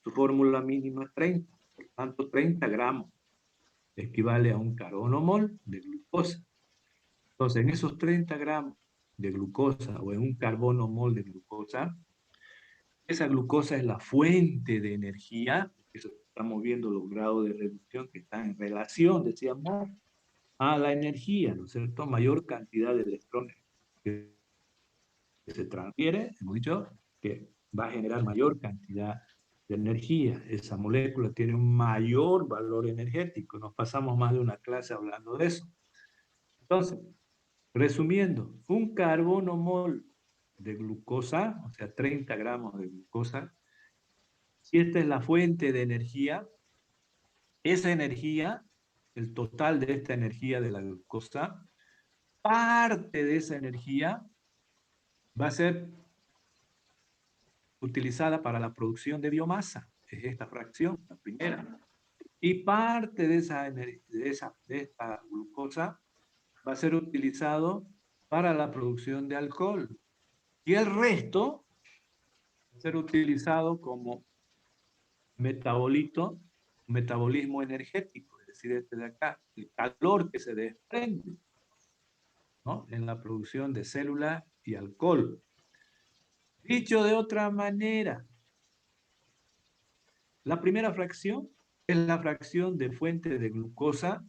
su fórmula mínima es 30, por tanto 30 gramos equivale a un carbono mol de glucosa. Entonces, en esos 30 gramos de glucosa o en un carbono mol de glucosa, esa glucosa es la fuente de energía, eso estamos viendo los grados de reducción que están en relación, decíamos, a la energía, ¿no es cierto? Mayor cantidad de electrones que se transfiere, hemos dicho que va a generar mayor cantidad de energía. Esa molécula tiene un mayor valor energético. Nos pasamos más de una clase hablando de eso. Entonces, resumiendo, un carbono mol de glucosa, o sea, 30 gramos de glucosa, si esta es la fuente de energía, esa energía, el total de esta energía de la glucosa, parte de esa energía va a ser utilizada para la producción de biomasa, es esta fracción, la primera. Y parte de esta glucosa va a ser utilizado para la producción de alcohol. Y el resto va a ser utilizado como metabolito, metabolismo energético, es decir, este de acá, el calor que se desprende, ¿no?, en la producción de células y alcohol. Dicho de otra manera, la primera fracción es la fracción de fuente de glucosa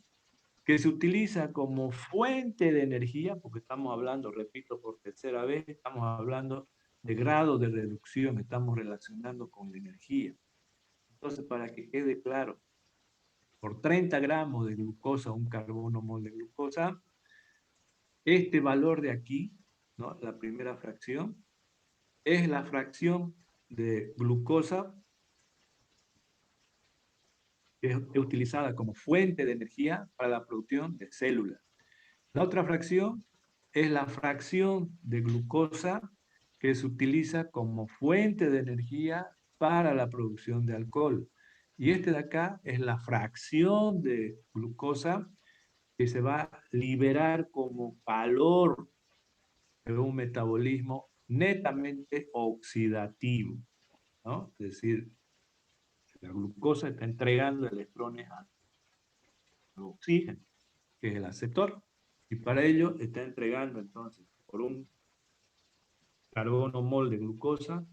que se utiliza como fuente de energía, porque estamos hablando, repito por tercera vez, estamos hablando de grado de reducción, estamos relacionando con la energía. Entonces, para que quede claro, por 30 gramos de glucosa, un carbono mol de glucosa, este valor de aquí, ¿no?, la primera fracción, es la fracción de glucosa que es utilizada como fuente de energía para la producción de células. La otra fracción es la fracción de glucosa que se utiliza como fuente de energía para la producción de alcohol. Y este de acá es la fracción de glucosa que se va a liberar como calor de un metabolismo netamente oxidativo, ¿no? Es decir, la glucosa está entregando electrones al oxígeno, que es el aceptor, y para ello está entregando entonces por un carbono mol de glucosa,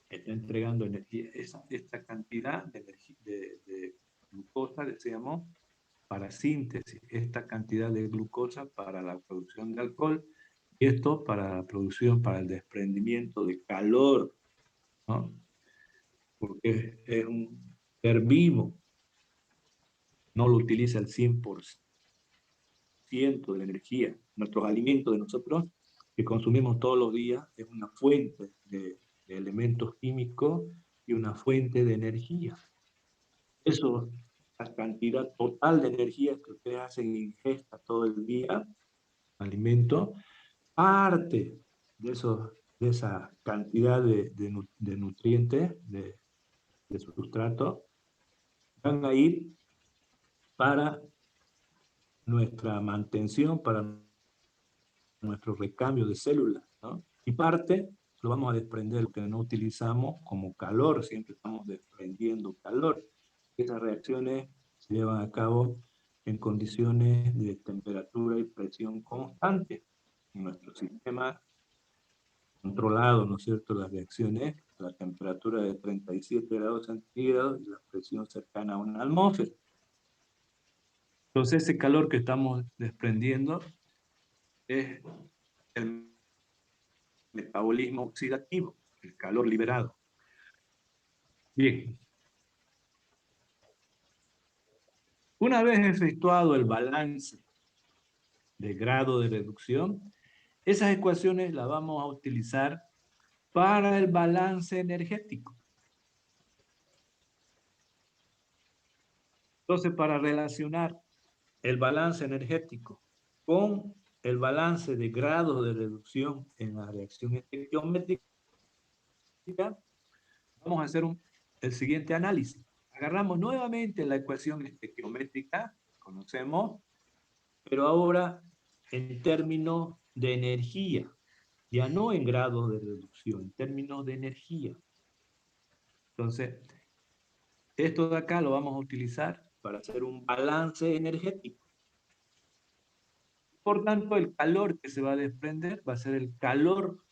está entregando energía. Esta cantidad de, de glucosa, decíamos, para síntesis, esta cantidad de glucosa para la producción de alcohol, y esto para la producción, para el desprendimiento de calor, ¿no? Porque es un ser vivo, no lo utiliza el 100% de la energía. Nuestros alimentos de nosotros que consumimos todos los días es una fuente de elementos químicos y una fuente de energía. Eso, la cantidad total de energía que ustedes hacen ingesta todo el día, alimento, parte de, de esa cantidad de nutrientes, de sustrato, van a ir para nuestra mantención, para nuestro recambio de células, ¿no? Y parte lo vamos a desprender, lo que no utilizamos como calor, siempre estamos desprendiendo calor. Esas reacciones se llevan a cabo en condiciones de temperatura y presión constante. En nuestro sistema controlado, ¿no es cierto?, las reacciones a la temperatura de 37 grados centígrados y la presión cercana a una atmósfera. Entonces ese calor que estamos desprendiendo es el metabolismo oxidativo, el calor liberado. Bien, una vez efectuado el balance de grado de reducción, esas ecuaciones las vamos a utilizar para el balance energético. Entonces, para relacionar el balance energético con el balance de grado de reducción en la reacción estequiométrica, vamos a hacer el siguiente análisis. Agarramos nuevamente la ecuación estequiométrica, conocemos, pero ahora en términos de energía, ya no en grados de reducción, en términos de energía. Entonces, esto de acá lo vamos a utilizar para hacer un balance energético. Por tanto, el calor que se va a desprender va a ser el calor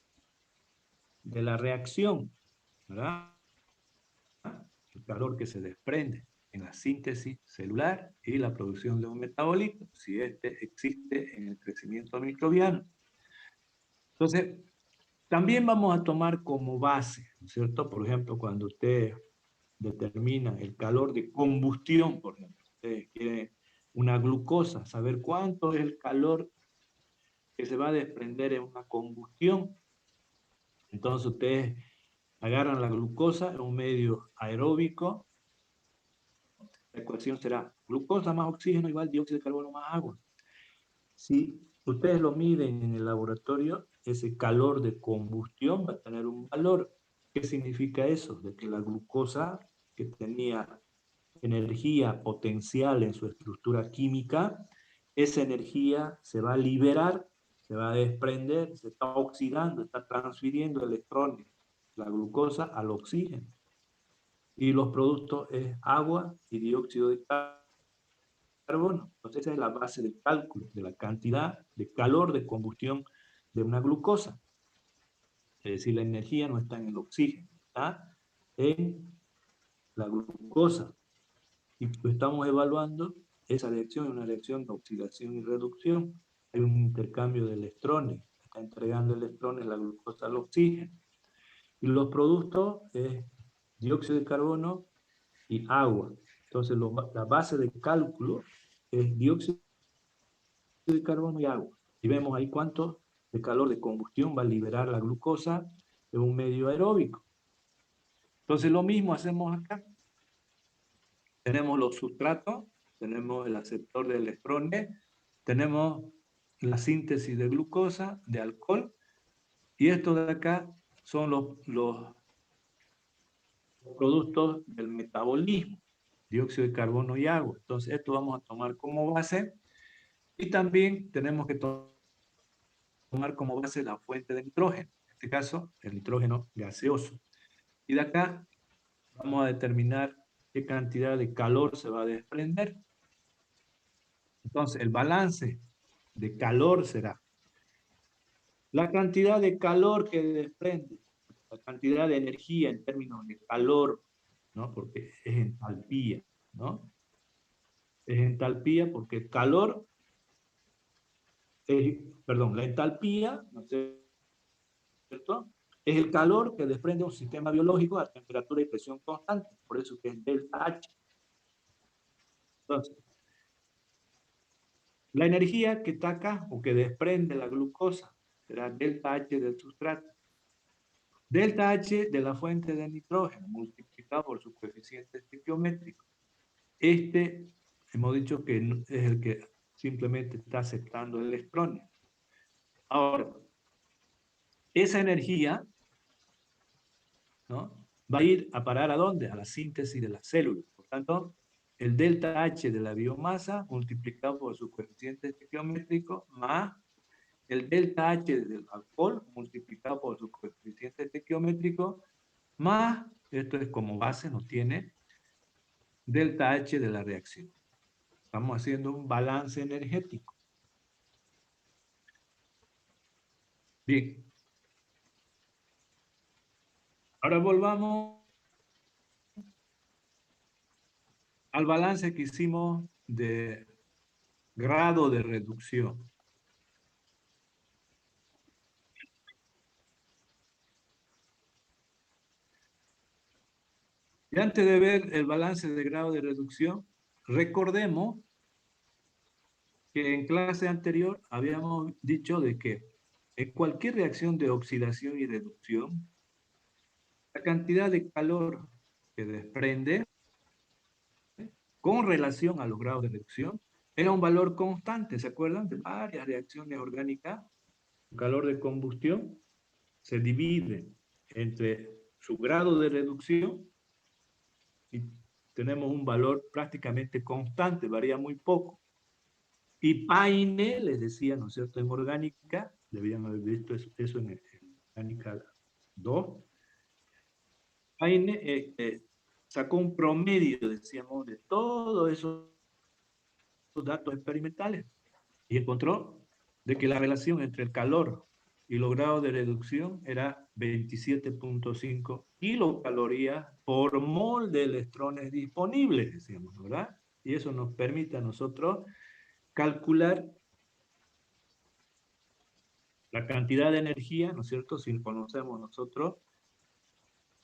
de la reacción, ¿verdad? El calor que se desprende. en la síntesis celular y la producción de un metabolito, si este existe en el crecimiento microbiano. Entonces, también vamos a tomar como base, ¿no es cierto? Por ejemplo, cuando usted determina el calor de combustión, por ejemplo, usted quiere una glucosa, saber cuánto es el calor que se va a desprender en una combustión. Entonces ustedes agarran la glucosa en un medio aeróbico. La ecuación será glucosa más oxígeno igual dióxido de carbono más agua. Si ustedes lo miden en el laboratorio, ese calor de combustión va a tener un valor. ¿Qué significa eso? De que la glucosa, que tenía energía potencial en su estructura química, esa energía se va a liberar, se va a desprender, se está oxidando, está transfiriendo electrones, la glucosa al oxígeno. Y los productos es agua y dióxido de carbono. Entonces esa es la base del cálculo de la cantidad de calor de combustión de una glucosa. Es decir, la energía no está en el oxígeno, está en la glucosa. Y estamos evaluando esa reacción, una reacción de oxidación y reducción. Hay un intercambio de electrones, está entregando electrones la glucosa al oxígeno. Y los productos es dióxido de carbono y agua. Entonces la base de cálculo es dióxido de carbono y agua. Y vemos ahí cuánto de calor de combustión va a liberar la glucosa en un medio aeróbico. Entonces lo mismo hacemos acá. Tenemos los sustratos, tenemos el aceptor de electrones, tenemos la síntesis de glucosa, de alcohol, y estos de acá son los productos del metabolismo, dióxido de carbono y agua. Entonces esto vamos a tomar como base, y también tenemos que tomar como base la fuente de nitrógeno, en este caso el nitrógeno gaseoso. Y de acá vamos a determinar qué cantidad de calor se va a desprender. Entonces el balance de calor será la cantidad de calor que desprende, la cantidad de energía en términos de calor, ¿no? Porque es entalpía, ¿no? Es entalpía porque el calor, perdón, la entalpía, ¿no es cierto? Es el calor que desprende un sistema biológico a temperatura y presión constante, por eso que es delta H. Entonces, la energía que está acá o que desprende la glucosa será delta H del sustrato. Delta H de la fuente de nitrógeno multiplicado por su coeficiente estequiométrico. Este, hemos dicho que es el que simplemente está aceptando electrones. Ahora, esa energía, ¿no?, va a ir a parar ¿a dónde? A la síntesis de las células. Por tanto, el delta H de la biomasa multiplicado por su coeficiente estequiométrico más el delta H del alcohol multiplicado por su coeficiente estequiométrico más, esto es como base, no tiene, delta H de la reacción. Estamos haciendo un balance energético. Bien. Ahora volvamos al balance que hicimos de grado de reducción. Y antes de ver el balance de grado de reducción, recordemos que en clase anterior habíamos dicho de que en cualquier reacción de oxidación y reducción, la cantidad de calor que desprende con relación a los grados de reducción era un valor constante. ¿Se acuerdan? De varias reacciones orgánicas, el calor de combustión se divide entre su grado de reducción y tenemos un valor prácticamente constante, varía muy poco. Y Paine les decía, ¿no es cierto?, en orgánica, debían haber visto eso en orgánica 2. Paine sacó un promedio, decíamos, de todos esos datos experimentales y encontró de que la relación entre el calor y los grados de reducción era 27.5 kilocalorías por mol de electrones disponibles, decíamos, ¿verdad? Y eso nos permite a nosotros calcular la cantidad de energía, ¿no es cierto? Si conocemos nosotros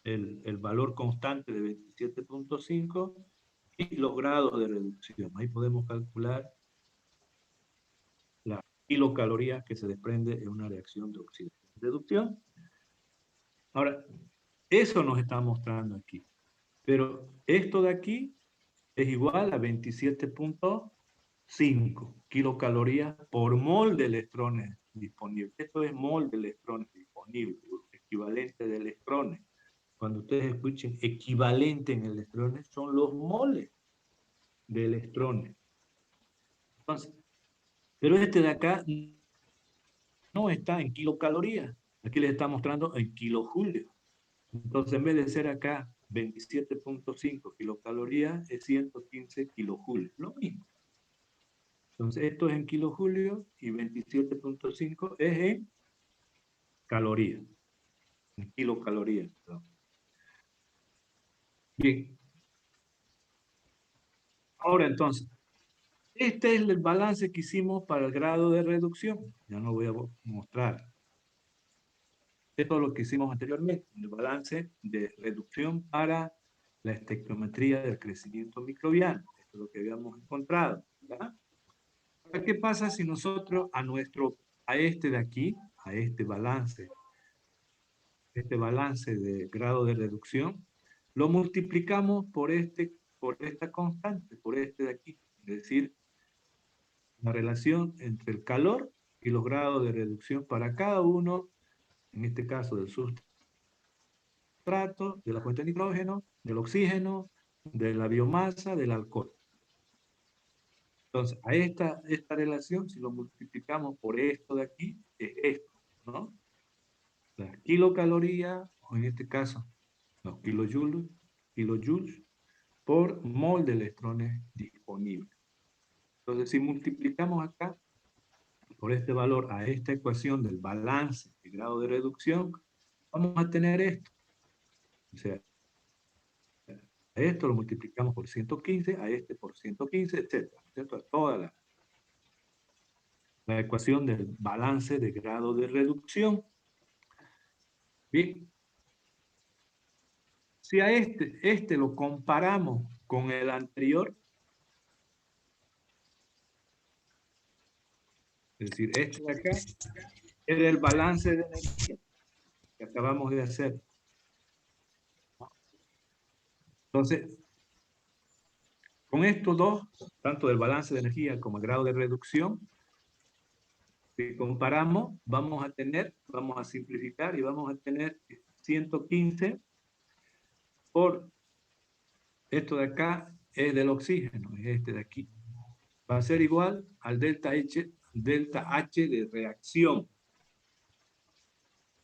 el valor constante de 27.5 y los grados de reducción. Ahí podemos calcular las kilocalorías que se desprende en una reacción de oxidación-reducción. Ahora, eso nos está mostrando aquí. Pero esto de aquí es igual a 27.5 kilocalorías por mol de electrones disponibles. Esto es mol de electrones disponibles, equivalente de electrones. Cuando ustedes escuchen equivalente en electrones, son los moles de electrones. Entonces, pero este de acá no está en kilocalorías. Aquí les está mostrando en kilojulios. Entonces, en vez de ser acá 27.5 kilocalorías, es 115 kilojulios. Lo mismo. Entonces, esto es en kilojulios y 27.5 es en calorías. En kilocalorías. Perdón. Bien. Ahora, entonces, este es el balance que hicimos para el grado de reducción. Ya no voy a mostrar. Esto es lo que hicimos anteriormente, el balance de reducción para la estequiometría del crecimiento microbiano. Esto es lo que habíamos encontrado, ¿verdad? Ahora, ¿qué pasa si nosotros a este de aquí, a este balance de grado de reducción, lo multiplicamos por esta constante, por este de aquí? Es decir, la relación entre el calor y los grados de reducción para cada uno, en este caso del sustrato, de la fuente de nitrógeno, del oxígeno, de la biomasa, del alcohol. Entonces, a esta relación, si lo multiplicamos por esto de aquí, es esto, ¿no? Las kilocalorías, o en este caso, los kilojoules por mol de electrones disponibles. Entonces, si multiplicamos acá por este valor a esta ecuación del balance de grado de reducción, vamos a tener esto. O sea, a esto lo multiplicamos por 115, a este por 115, etc. ¿Cierto? Toda la ecuación del balance de grado de reducción. Bien. Si a este lo comparamos con el anterior, es decir, este de acá, era el balance de energía que acabamos de hacer. Entonces, con estos dos, tanto del balance de energía como el grado de reducción, si comparamos, vamos a simplificar y vamos a tener 115 por esto de acá es del oxígeno, es este de aquí. Va a ser igual al delta H de reacción.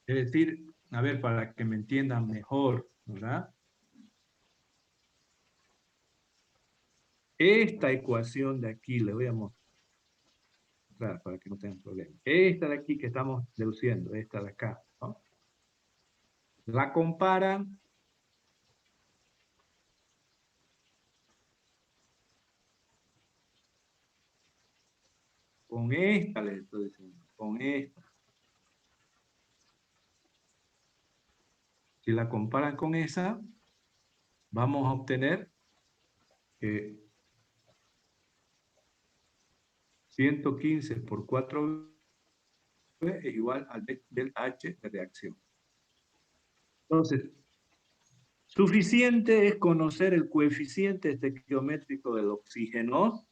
Es decir, a ver, para que me entiendan mejor, ¿verdad? Esta ecuación de aquí, le voy a mostrar para que no tengan problema. Esta de aquí que estamos deduciendo, esta de acá, ¿no? La comparan con esta, les estoy diciendo, con esta. Si la comparan con esa, vamos a obtener que 115 por 4 es igual al delta H de reacción. Entonces, suficiente es conocer el coeficiente estequiométrico del oxígeno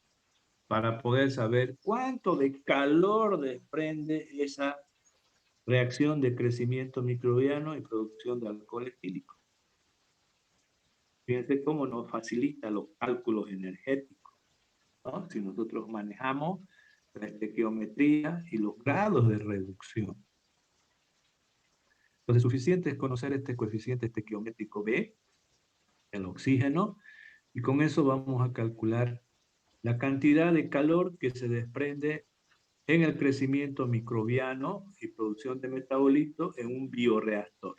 para poder saber cuánto de calor desprende esa reacción de crecimiento microbiano y producción de alcohol etílico. Fíjense cómo nos facilita los cálculos energéticos, ¿no? Si nosotros manejamos la estequiometría y los grados de reducción. Entonces, suficiente es conocer este coeficiente estequiométrico B, el oxígeno, y con eso vamos a calcular la cantidad de calor que se desprende en el crecimiento microbiano y producción de metabolitos en un bioreactor.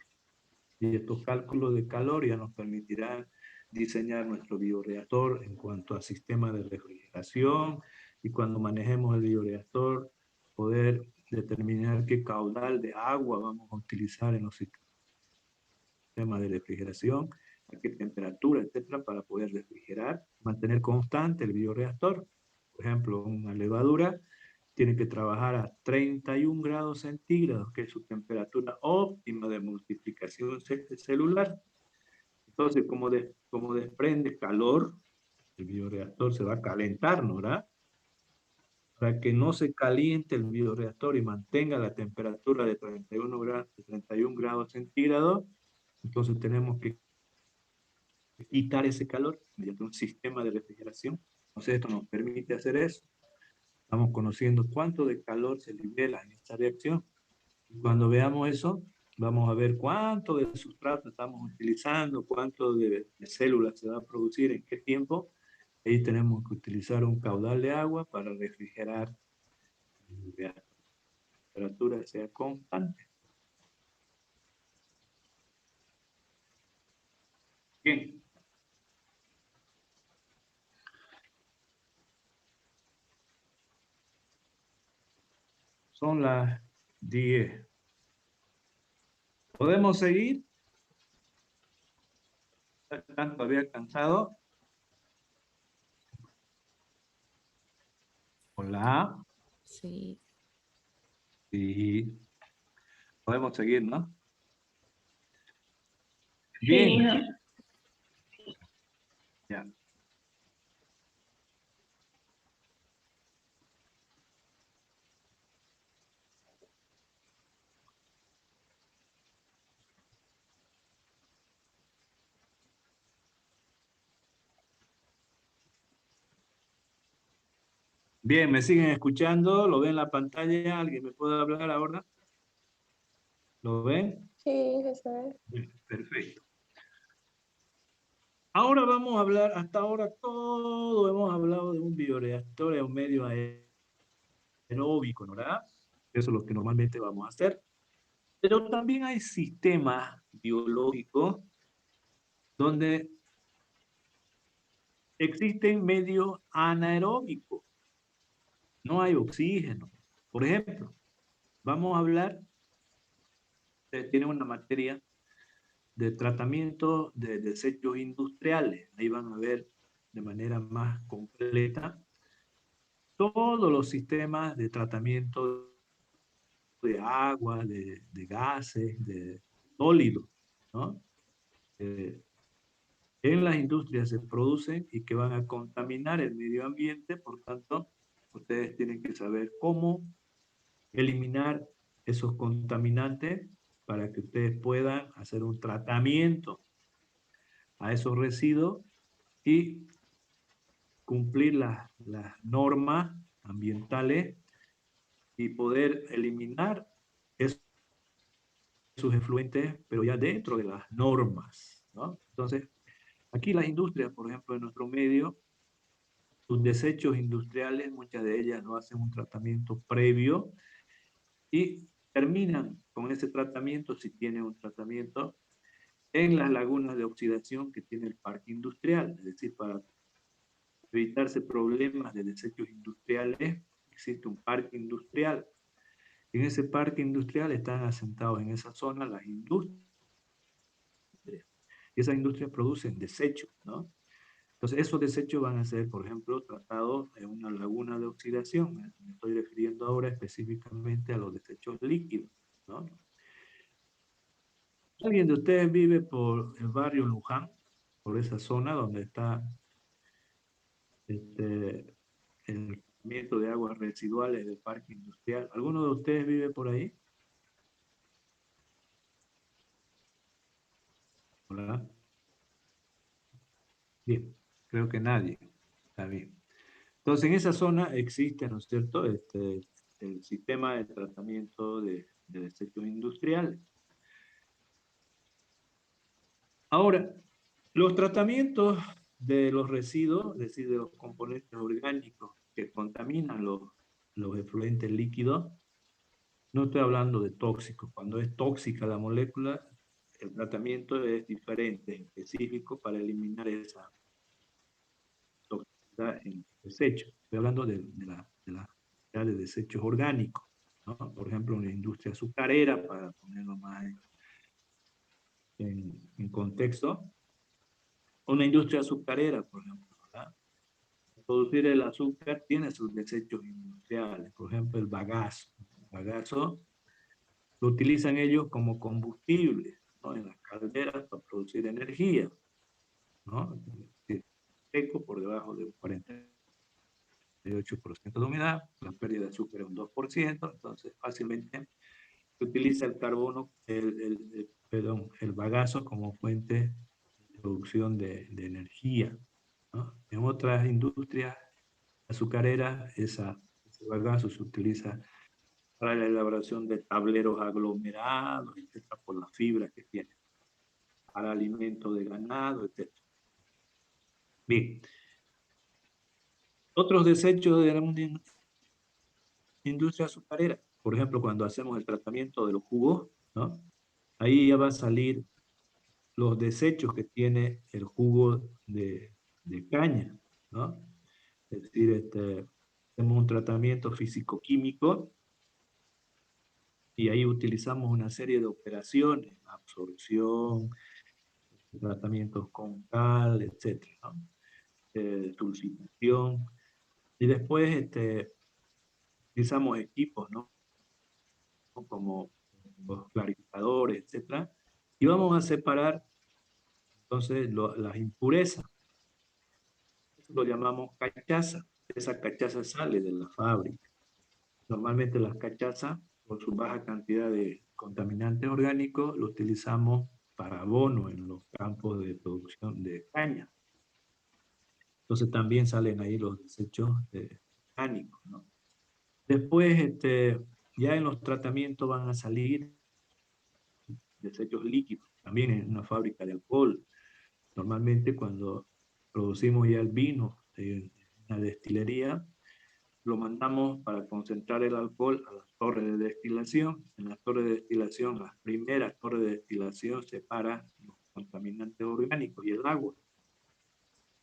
Y estos cálculos de calor ya nos permitirán diseñar nuestro bioreactor en cuanto a sistema de refrigeración, y cuando manejemos el bioreactor poder determinar qué caudal de agua vamos a utilizar en los sistemas de refrigeración, a qué temperatura, etcétera, para poder refrigerar, mantener constante el bioreactor. Por ejemplo, una levadura tiene que trabajar a 31 grados centígrados, que es su temperatura óptima de multiplicación celular. Entonces, como desprende calor, el bioreactor se va a calentar, ¿no? ¿Verdad? Para que no se caliente el bioreactor y mantenga la temperatura de 31 grados centígrados, entonces tenemos que quitar ese calor mediante un sistema de refrigeración. Entonces, esto nos permite hacer eso. Estamos conociendo cuánto de calor se libera en esta reacción. Cuando veamos eso, vamos a ver cuánto de sustrato estamos utilizando, cuánto de células se va a producir, en qué tiempo. Ahí tenemos que utilizar un caudal de agua para refrigerar y que la temperatura sea constante. Bien. Son las 10. ¿Podemos seguir? ¿Están todavía cansados? Hola. Sí. Sí. Podemos seguir, ¿no? Sí, Bien. Ya. Bien, ¿me siguen escuchando? ¿Lo ven en la pantalla? ¿Alguien me puede hablar ahora? ¿Lo ven? sí, eso es. Bien, perfecto. Ahora vamos a hablar, hasta ahora todo hemos hablado de un bioreactor en un medio aeróbico, ¿no? ¿Verdad? Eso es lo que normalmente vamos a hacer. Pero también hay sistemas biológicos donde existen medios anaeróbicos. No hay oxígeno. Por ejemplo, vamos a hablar, tiene una materia de tratamiento de desechos industriales. Ahí van a ver de manera más completa todos los sistemas de tratamiento de agua, de gases, de sólidos, ¿no? Eh, en las industrias se producen y que van a contaminar el medio ambiente. Por tanto, ustedes tienen que saber cómo eliminar esos contaminantes para que ustedes puedan hacer un tratamiento a esos residuos y cumplir las normas ambientales y poder eliminar esos efluentes, pero ya dentro de las normas, ¿no? Entonces, aquí las industrias, por ejemplo, en nuestro medio, sus desechos industriales, muchas de ellas no hacen un tratamiento previo y terminan con ese tratamiento, si tienen un tratamiento, en las lagunas de oxidación que tiene el parque industrial. Es decir, para evitarse problemas de desechos industriales, existe un parque industrial. En ese parque industrial están asentados en esa zona las industrias. Y esas industrias producen desechos, ¿no? Entonces, esos desechos van a ser, por ejemplo, tratados en una laguna de oxidación. Me estoy refiriendo ahora específicamente a los desechos líquidos, ¿no? ¿Alguien de ustedes vive por el barrio Luján, por esa zona donde está el tratamiento de aguas residuales del parque industrial? ¿Alguno de ustedes vive por ahí? Hola. Bien, creo que nadie. Está bien. Entonces, en esa zona existe, ¿no es cierto?, el sistema de tratamiento de desechos industriales. Ahora, los tratamientos de los residuos, es decir, de los componentes orgánicos que contaminan los efluentes líquidos, no estoy hablando de tóxicos. Cuando es tóxica la molécula, el tratamiento es diferente, específico para eliminar esa toxicidad en desechos. Estoy hablando de desechos orgánicos, ¿no? Por ejemplo, una industria azucarera, para ponerlo más en contexto, una industria azucarera, por ejemplo, ¿verdad? Producir el azúcar tiene sus desechos industriales, por ejemplo, el bagazo. El bagazo lo utilizan ellos como combustible, ¿no? En las calderas para producir energía, ¿no? Seco por debajo de un 48% de humedad, la pérdida de azúcar es un 2%, entonces fácilmente se utiliza el carbono, perdón, el bagazo como fuente de producción de energía, ¿no? En otras industrias azucareras, ese bagazo se utiliza para la elaboración de tableros aglomerados, etcétera, por las fibras que tiene, para alimento de ganado, etcétera. Bien, otros desechos de la industria azucarera, por ejemplo, cuando hacemos el tratamiento de los jugos, ¿no? Ahí ya va a salir los desechos que tiene el jugo de caña, ¿no? Es decir, hacemos un tratamiento físico-químico y ahí utilizamos una serie de operaciones, absorción, tratamientos con cal, etcétera, ¿no? Dulcificación. Y después utilizamos equipos, ¿no? Como los clarificadores, etcétera. Y vamos a separar entonces las impurezas. Eso lo llamamos cachaza. Esa cachaza sale de la fábrica. Normalmente las cachazas, por su baja cantidad de contaminantes orgánicos, lo utilizamos para abono en los campos de producción de caña. Entonces también salen ahí los desechos orgánicos, ¿no? Después, ya en los tratamientos van a salir desechos líquidos, también en una fábrica de alcohol. Normalmente cuando producimos ya el vino en una destilería, lo mandamos para concentrar el alcohol a las torres de destilación. En las torres de destilación, las primeras torres de destilación separan los contaminantes orgánicos y el agua.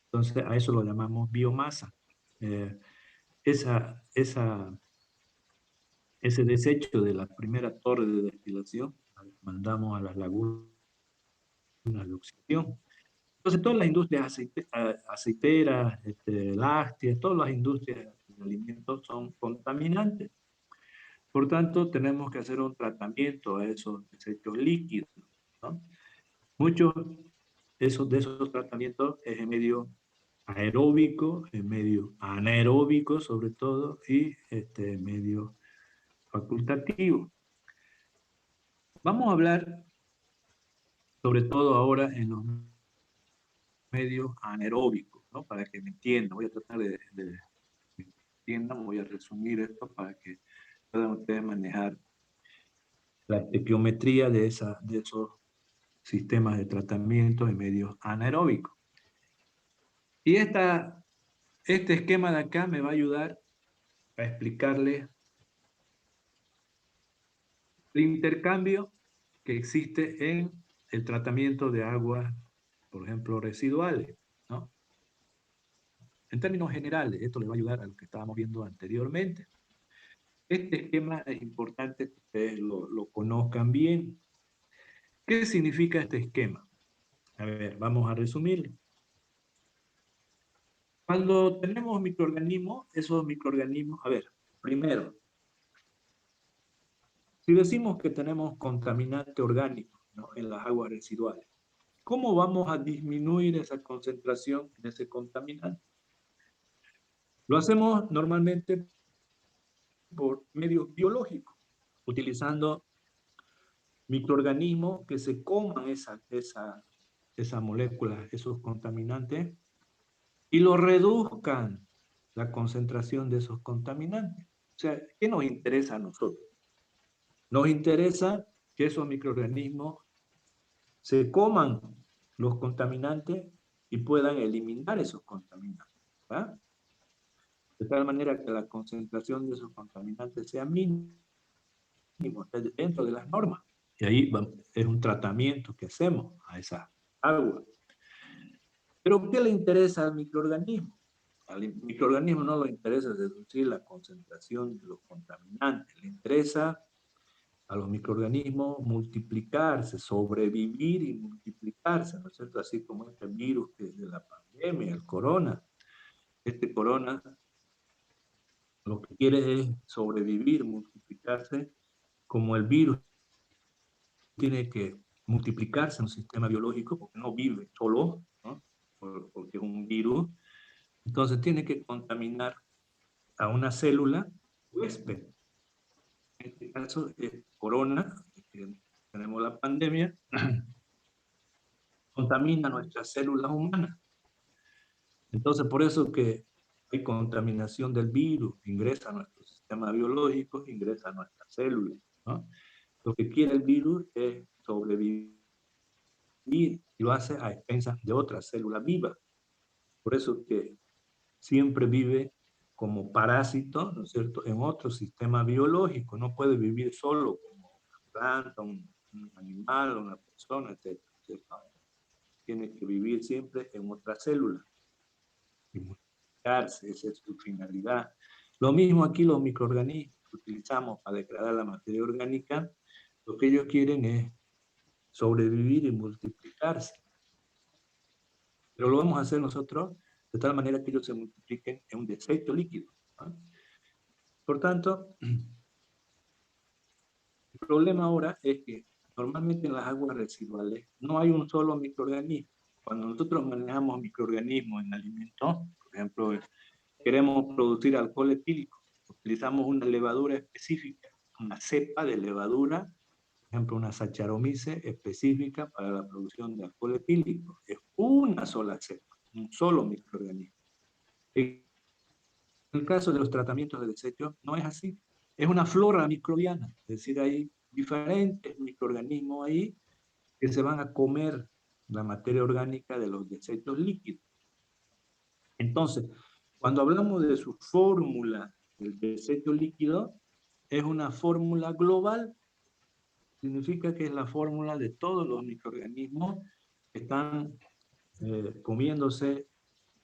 Entonces a eso lo llamamos biomasa. Eh, ese desecho de la primera torre de destilación mandamos a las lagunas de oxidación. Entonces, todas las industrias aceiteras, lácteas, todas las industrias de alimentos son contaminantes. Por tanto, tenemos que hacer un tratamiento a esos desechos líquidos, ¿no? Muchos de esos tratamientos es en medio aeróbico, en medio anaeróbico sobre todo, y medio facultativo. Vamos a hablar sobre todo ahora en los medios anaeróbicos, ¿no? Para que me entiendan. Voy a tratar de que me entiendan, voy a resumir esto para que puedan ustedes manejar la estequiometría de esos sistemas de tratamiento en medios anaeróbicos. Y este esquema de acá me va a ayudar a explicarles el intercambio que existe en el tratamiento de aguas, por ejemplo, residuales, ¿no? En términos generales, esto les va a ayudar a lo que estábamos viendo anteriormente. Este esquema es importante que ustedes lo conozcan bien. ¿Qué significa este esquema? A ver, vamos a resumirlo. Cuando tenemos microorganismos, esos microorganismos, a ver, primero, si decimos que tenemos contaminante orgánico, ¿no?, en las aguas residuales, ¿cómo vamos a disminuir esa concentración en ese contaminante? Lo hacemos normalmente por medios biológicos, utilizando microorganismos que se coman esa molécula, esos contaminantes, y lo reduzcan la concentración de esos contaminantes. O sea, ¿qué nos interesa a nosotros? Nos interesa que esos microorganismos se coman los contaminantes y puedan eliminar esos contaminantes, ¿verdad? de tal manera que la concentración de esos contaminantes sea mínima, dentro de las normas. Y ahí es un tratamiento que hacemos a esa agua. Pero ¿qué le interesa al microorganismo? Al microorganismo no le interesa reducir la concentración de los contaminantes, le interesa a los microorganismos multiplicarse, sobrevivir y multiplicarse, ¿no es cierto? Así como este virus que es de la pandemia, el corona. Este corona lo que quiere es sobrevivir, multiplicarse, como el virus tiene que multiplicarse en un sistema biológico, porque no vive solo, ¿no? Porque es un virus, entonces tiene que contaminar a una célula huésped. En este caso es corona, que tenemos la pandemia, contamina nuestras células humanas. Entonces, por eso que hay contaminación del virus, ingresa a nuestro sistema biológico, ingresa a nuestras células, ¿no? Lo que quiere el virus es sobrevivir y lo hace a expensas de otras células vivas. Por eso que siempre vive como parásito, ¿no es cierto?, en otro sistema biológico. No puede vivir solo como una planta, un animal, una persona, etcétera, etcétera. Tiene que vivir siempre en otra célula y multiplicarse, esa es su finalidad. Lo mismo aquí los microorganismos que utilizamos para degradar la materia orgánica, lo que ellos quieren es sobrevivir y multiplicarse. Pero lo vamos a hacer nosotros de tal manera que ellos se multipliquen en un desecho líquido, ¿no? Por tanto, el problema ahora es que normalmente en las aguas residuales no hay un solo microorganismo. Cuando nosotros manejamos microorganismos en alimentos, por ejemplo, queremos producir alcohol etílico, utilizamos una levadura específica, una cepa de levadura, por ejemplo, una Saccharomyces específica para la producción de alcohol etílico. Es una sola cepa, un solo microorganismo. En el caso de los tratamientos de desechos no es así. Es una flora microbiana, es decir, hay diferentes microorganismos ahí que se van a comer la materia orgánica de los desechos líquidos. Entonces, cuando hablamos de su fórmula del desecho líquido, es una fórmula global. Significa que es la fórmula de todos los microorganismos que están comiéndose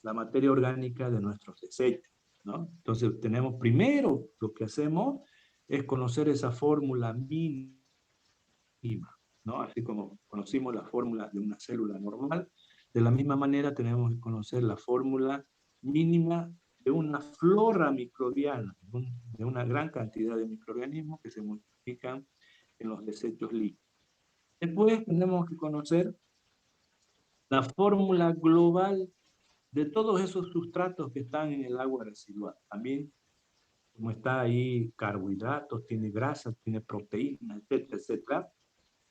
la materia orgánica de nuestros desechos, ¿no? Entonces, tenemos primero, lo que hacemos es conocer esa fórmula mínima, ¿no? Así como conocimos la fórmula de una célula normal, de la misma manera tenemos que conocer la fórmula mínima de una flora microbiana, de una gran cantidad de microorganismos que se multiplican en los desechos líquidos. Después tenemos que conocer la fórmula global de todos esos sustratos que están en el agua residual. También, como está ahí, carbohidratos, tiene grasas, tiene proteínas, etcétera, etcétera.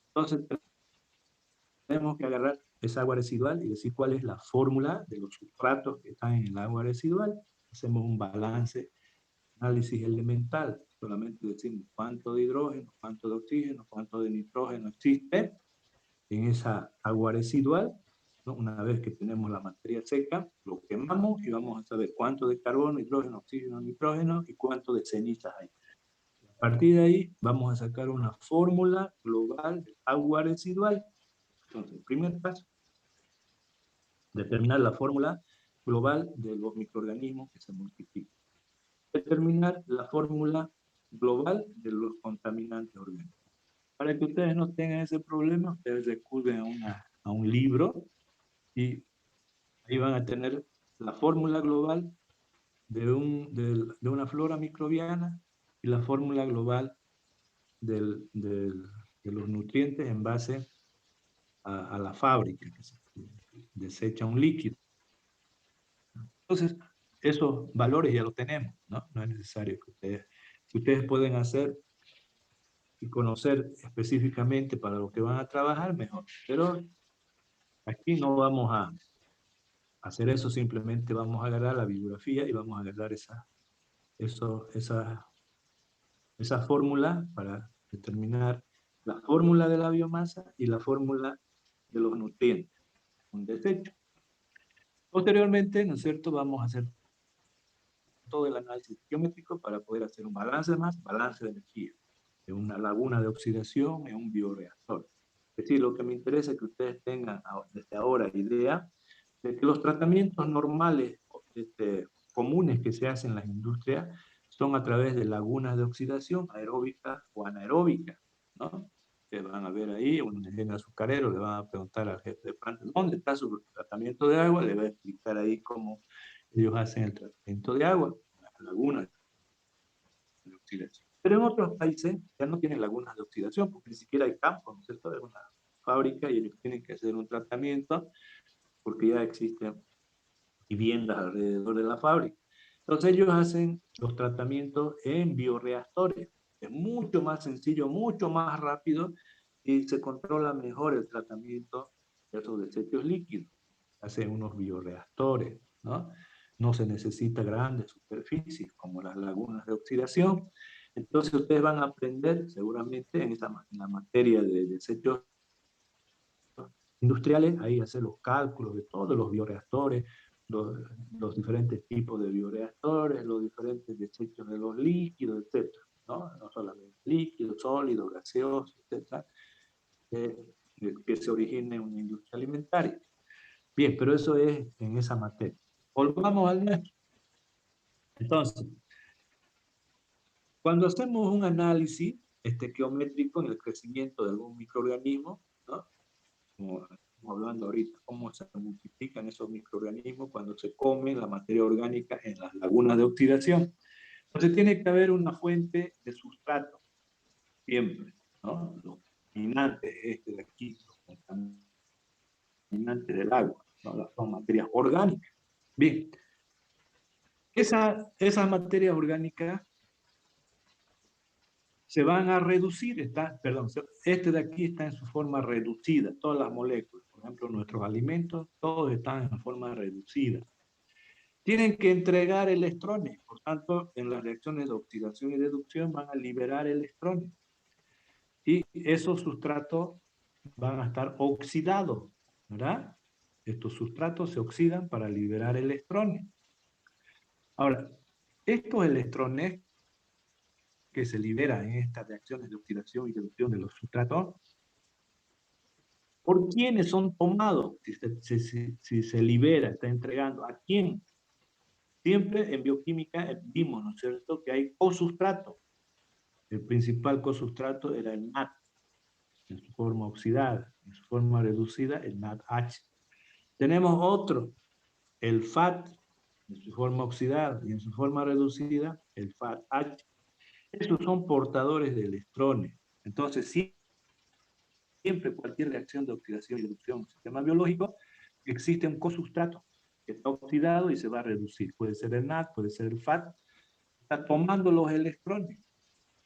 Entonces, tenemos que agarrar esa agua residual y decir cuál es la fórmula de los sustratos que están en el agua residual. Hacemos un balance, análisis elemental. Solamente decimos cuánto de hidrógeno, cuánto de oxígeno, cuánto de nitrógeno existe en esa agua residual, ¿no? Una vez que tenemos la materia seca, lo quemamos y vamos a saber cuánto de carbono, hidrógeno, oxígeno, nitrógeno y cuánto de cenizas hay. A partir de ahí vamos a sacar una fórmula global de agua residual. Entonces, el primer paso, determinar la fórmula global de los microorganismos que se multiplican. Determinar la fórmula global de los contaminantes orgánicos. Para que ustedes no tengan ese problema, ustedes recurren a un libro y ahí van a tener la fórmula global de una flora microbiana y la fórmula global de los nutrientes en base a la fábrica que se desecha un líquido. Entonces, esos valores ya los tenemos, ¿no? No es necesario que ustedes pueden hacer y conocer específicamente para lo que van a trabajar, mejor. Pero aquí no vamos a hacer eso, simplemente vamos a agarrar la bibliografía y vamos a agarrar esa fórmula para determinar la fórmula de la biomasa y la fórmula de los nutrientes, un desecho. Posteriormente, ¿no es cierto?, vamos a hacer todo el análisis geométrico para poder hacer un balance de masa, balance de energía, en una laguna de oxidación, en un bioreactor. Es decir, lo que me interesa es que ustedes tengan desde ahora idea de que los tratamientos normales, comunes que se hacen en las industrias, son a través de lagunas de oxidación aeróbica o anaeróbica, ¿no? Que van a ver ahí, un ingeniero azucarero le van a preguntar al jefe de planta, ¿dónde está su tratamiento de agua? Le va a explicar ahí cómo ellos hacen el tratamiento de agua, las lagunas de oxidación. Pero en otros países ya no tienen lagunas de oxidación, porque ni siquiera hay campo, ¿no es cierto? Es una fábrica y ellos tienen que hacer un tratamiento porque ya existen viviendas alrededor de la fábrica. Entonces ellos hacen los tratamientos en bioreactores. Es mucho más sencillo, mucho más rápido y se controla mejor el tratamiento de esos desechos líquidos. Hacen unos bioreactores, ¿no? No se necesita grandes superficies como las lagunas de oxidación. Entonces ustedes van a aprender seguramente en la materia de desechos industriales, ahí hacer los cálculos de todos los bioreactores, los, los diferentes tipos de bioreactores, los diferentes desechos de los líquidos, etc. ¿No? No solamente líquidos, sólidos, gaseosos, etc. Que se origine en una industria alimentaria. Bien, pero eso es en esa materia. Volvamos al nuestro. Entonces, cuando hacemos un análisis geométrico en el crecimiento de algún microorganismo, ¿no? Como estamos hablando ahorita, cómo se multiplican esos microorganismos cuando se comen la materia orgánica en las lagunas de oxidación. Entonces tiene que haber una fuente de sustrato, siempre, ¿no? Los contaminantes de aquí, los contaminantes del agua, ¿no? Son materias orgánicas. Bien, esas materias orgánicas se van a reducir, perdón, de aquí está en su forma reducida, todas las moléculas, por ejemplo, nuestros alimentos, todos están en forma reducida. Tienen que entregar electrones, por tanto, en las reacciones de oxidación y reducción van a liberar electrones. Y esos sustratos van a estar oxidados, ¿verdad? Estos sustratos se oxidan para liberar electrones. Ahora, estos electrones que se liberan en estas reacciones de oxidación y reducción de los sustratos, ¿por quiénes son tomados? Si se libera, está entregando, ¿a quién? Siempre en bioquímica vimos, ¿no es cierto?, que hay cosustratos. El principal cosustrato era el NAD, en su forma oxidada, en su forma reducida, el NADH. Tenemos otro, el FAT, en su forma oxidada y en su forma reducida, el FATH. Esos son portadores de electrones. Entonces, siempre cualquier reacción de oxidación y reducción en un sistema biológico, existe un cosustrato que está oxidado y se va a reducir. Puede ser el NAD, puede ser el FAT. Está tomando los electrones.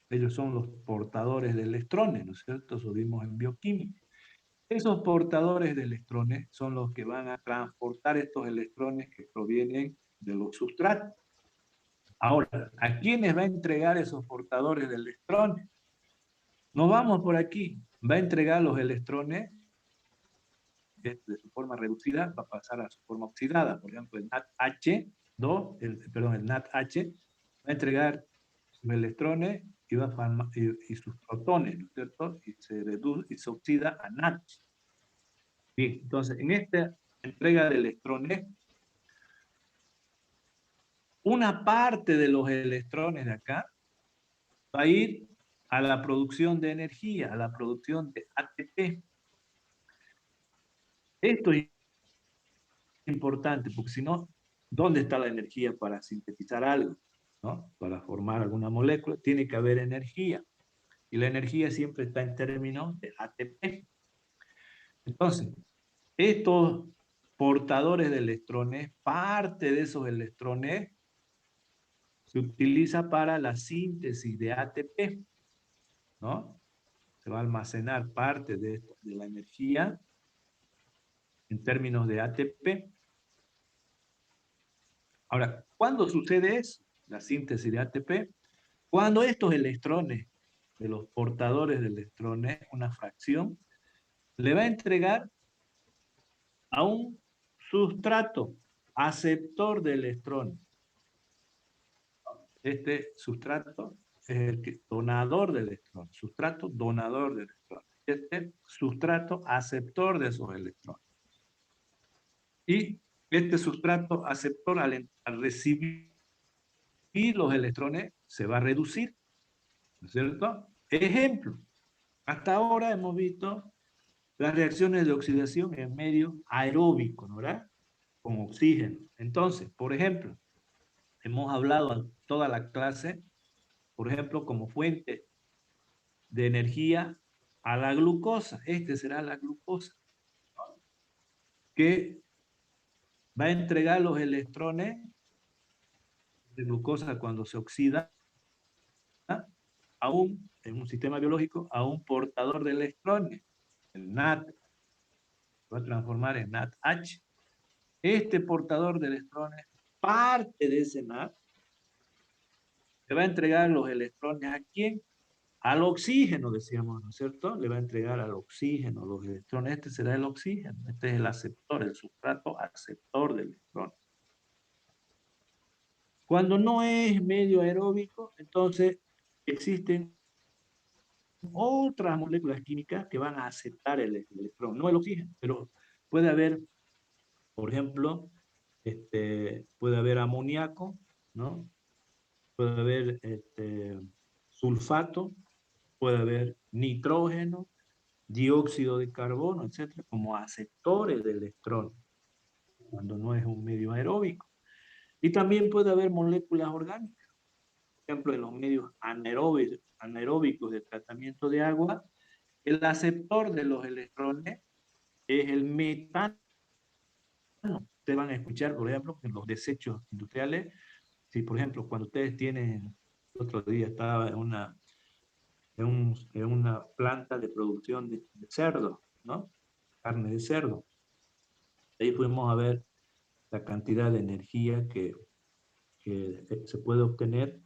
Ellos son los portadores de electrones, ¿no es cierto? Eso vimos en bioquímica. Esos portadores de electrones son los que van a transportar estos electrones que provienen de los sustratos. Ahora, ¿a quiénes va a entregar esos portadores de electrones? Nos vamos por aquí. Va a entregar los electrones de su forma reducida, va a pasar a su forma oxidada. Por ejemplo, el NADH2, el NADH, va a entregar sus electrones y sus protones, ¿no es cierto? Y se reduce y se oxida a NADH. Bien, entonces, en esta entrega de electrones, una parte de los electrones de acá va a ir a la producción de energía, a la producción de ATP. Esto es importante, porque si no, ¿dónde está la energía para sintetizar algo? ¿No? Para formar alguna molécula, tiene que haber energía. Y la energía siempre está en términos de ATP. Entonces, estos portadores de electrones, parte de esos electrones se utiliza para la síntesis de ATP, ¿no? Se va a almacenar parte de la energía en términos de ATP. Ahora, ¿cuándo sucede eso? La síntesis de ATP. Cuando estos electrones, de los portadores de electrones, una fracción, le va a entregar a un sustrato aceptor de electrones. Este sustrato es el donador de electrones, sustrato donador de electrones. Este sustrato aceptor de esos electrones. Y este sustrato aceptor al recibir los electrones se va a reducir, ¿no es cierto? Ejemplo, hasta ahora hemos visto las reacciones de oxidación en medio aeróbico, ¿no verdad? Con oxígeno. Entonces, por ejemplo, hemos hablado toda la clase, por ejemplo, como fuente de energía a la glucosa. Este será la glucosa, que va a entregar los electrones de glucosa cuando se oxida en un sistema biológico, a un portador de electrones, el NAT, va a transformar en NADH. Este portador de electrones, parte de ese NAT, le va a entregar los electrones ¿a quién? Al oxígeno, decíamos, ¿no es cierto? Le va a entregar al oxígeno los electrones. Este será el oxígeno. Este es el aceptor, el sustrato aceptor de electrones. Cuando no es medio aeróbico, entonces existen otras moléculas químicas que van a aceptar el electrón, no el oxígeno, pero puede haber, por ejemplo, puede haber amoníaco, ¿no? Puede haber sulfato, puede haber nitrógeno, dióxido de carbono, etcétera, como aceptores de electrón, cuando no es un medio aeróbico. Y también puede haber moléculas orgánicas, por ejemplo, en los medios anaeróbicos de tratamiento de agua, el aceptor de los electrones es el metano. Ustedes van a escuchar, por ejemplo, en los desechos industriales, si por ejemplo, cuando ustedes tienen, el otro día estaba en una planta de producción de cerdo, ¿no? Carne de cerdo. Ahí fuimos a ver la cantidad de energía que se puede obtener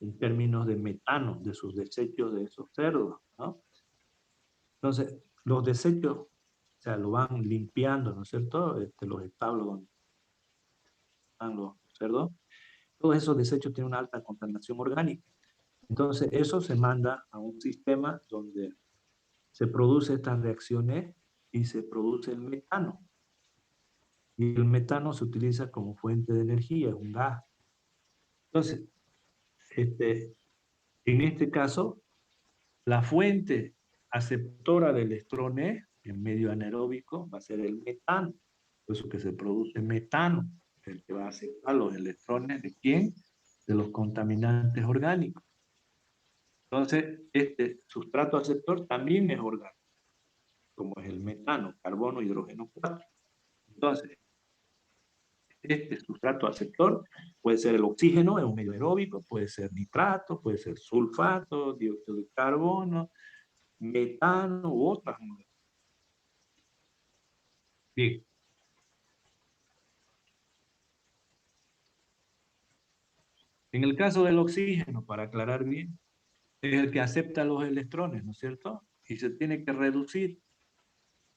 en términos de metano de sus desechos de esos cerdos, ¿no? Entonces, los desechos, o sea, lo van limpiando, ¿no es cierto? Los establos donde están los cerdos, todos esos desechos tienen una alta contaminación orgánica. Entonces, eso se manda a un sistema donde se producen estas reacciones y se produce el metano. Y el metano se utiliza como fuente de energía, es un gas. Entonces, este, en este caso, la fuente aceptora de electrones en medio anaeróbico va a ser el metano. Por eso que se produce metano, el que va a aceptar los electrones de quién? De los contaminantes orgánicos. Entonces, este sustrato aceptor también es orgánico, como es el metano, carbono, hidrógeno 4. Entonces, este sustrato aceptor puede ser el oxígeno, es un medio aeróbico, puede ser nitrato, puede ser sulfato, dióxido de carbono, metano u otras moléculas. Bien. En el caso del oxígeno, para aclarar bien, es el que acepta los electrones, ¿no es cierto? Y se tiene que reducir.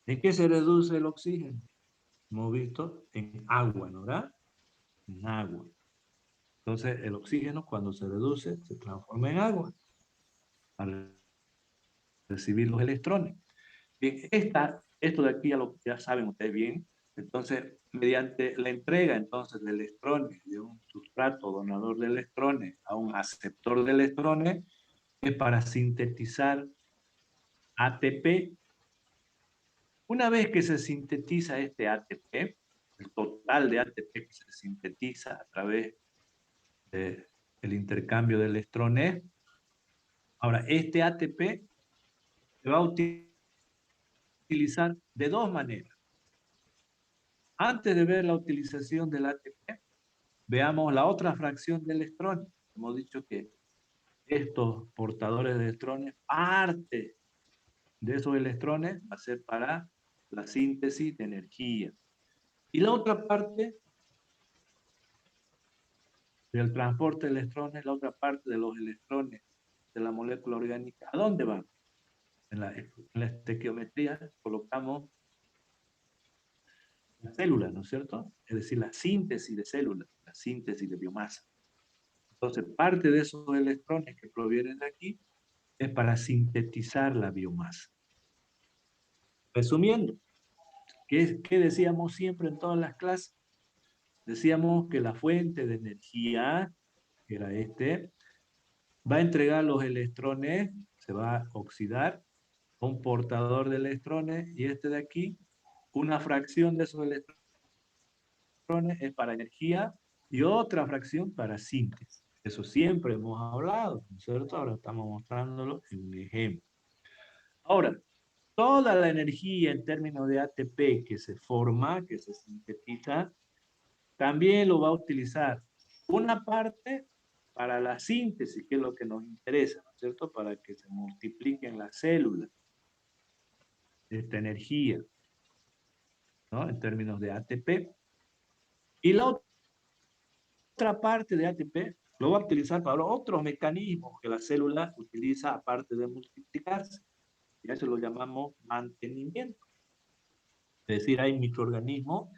¿En qué se reduce el oxígeno? Hemos visto en agua, ¿no verdad? En agua. Entonces, el oxígeno, cuando se reduce, se transforma en agua al recibir los electrones. Bien, esto de aquí ya saben ustedes bien. Entonces, mediante la entrega entonces de electrones de un sustrato donador de electrones a un aceptor de electrones, es para sintetizar ATP. Una vez que se sintetiza este ATP, el total de ATP que se sintetiza a través del intercambio de electrones, ahora este ATP se va a utilizar de dos maneras. Antes de ver la utilización del ATP, veamos la otra fracción de electrones. Hemos dicho que estos portadores de electrones, parte de esos electrones va a ser para la síntesis de energía. Y la otra parte del transporte de electrones, la otra parte de los electrones de la molécula orgánica, ¿a dónde van? En la estequiometría colocamos la célula, ¿no es cierto? Es decir, la síntesis de células, la síntesis de biomasa. Entonces, parte de esos electrones que provienen de aquí es para sintetizar la biomasa. Resumiendo, ¿qué decíamos siempre en todas las clases? Decíamos que la fuente de energía, que era va a entregar los electrones, se va a oxidar, un portador de electrones, y este de aquí, una fracción de esos electrones es para energía y otra fracción para síntesis. Eso siempre hemos hablado, ¿no es cierto? Ahora estamos mostrándolo en un ejemplo. Ahora, toda la energía en términos de ATP que se forma, que se sintetiza, también lo va a utilizar una parte para la síntesis, que es lo que nos interesa, ¿no es cierto? Para que se multipliquen las células, esta energía, ¿no? En términos de ATP. Y la otra parte de ATP lo va a utilizar para otros mecanismos que la célula utiliza aparte de multiplicarse. Y a eso lo llamamos mantenimiento. Es decir, hay microorganismos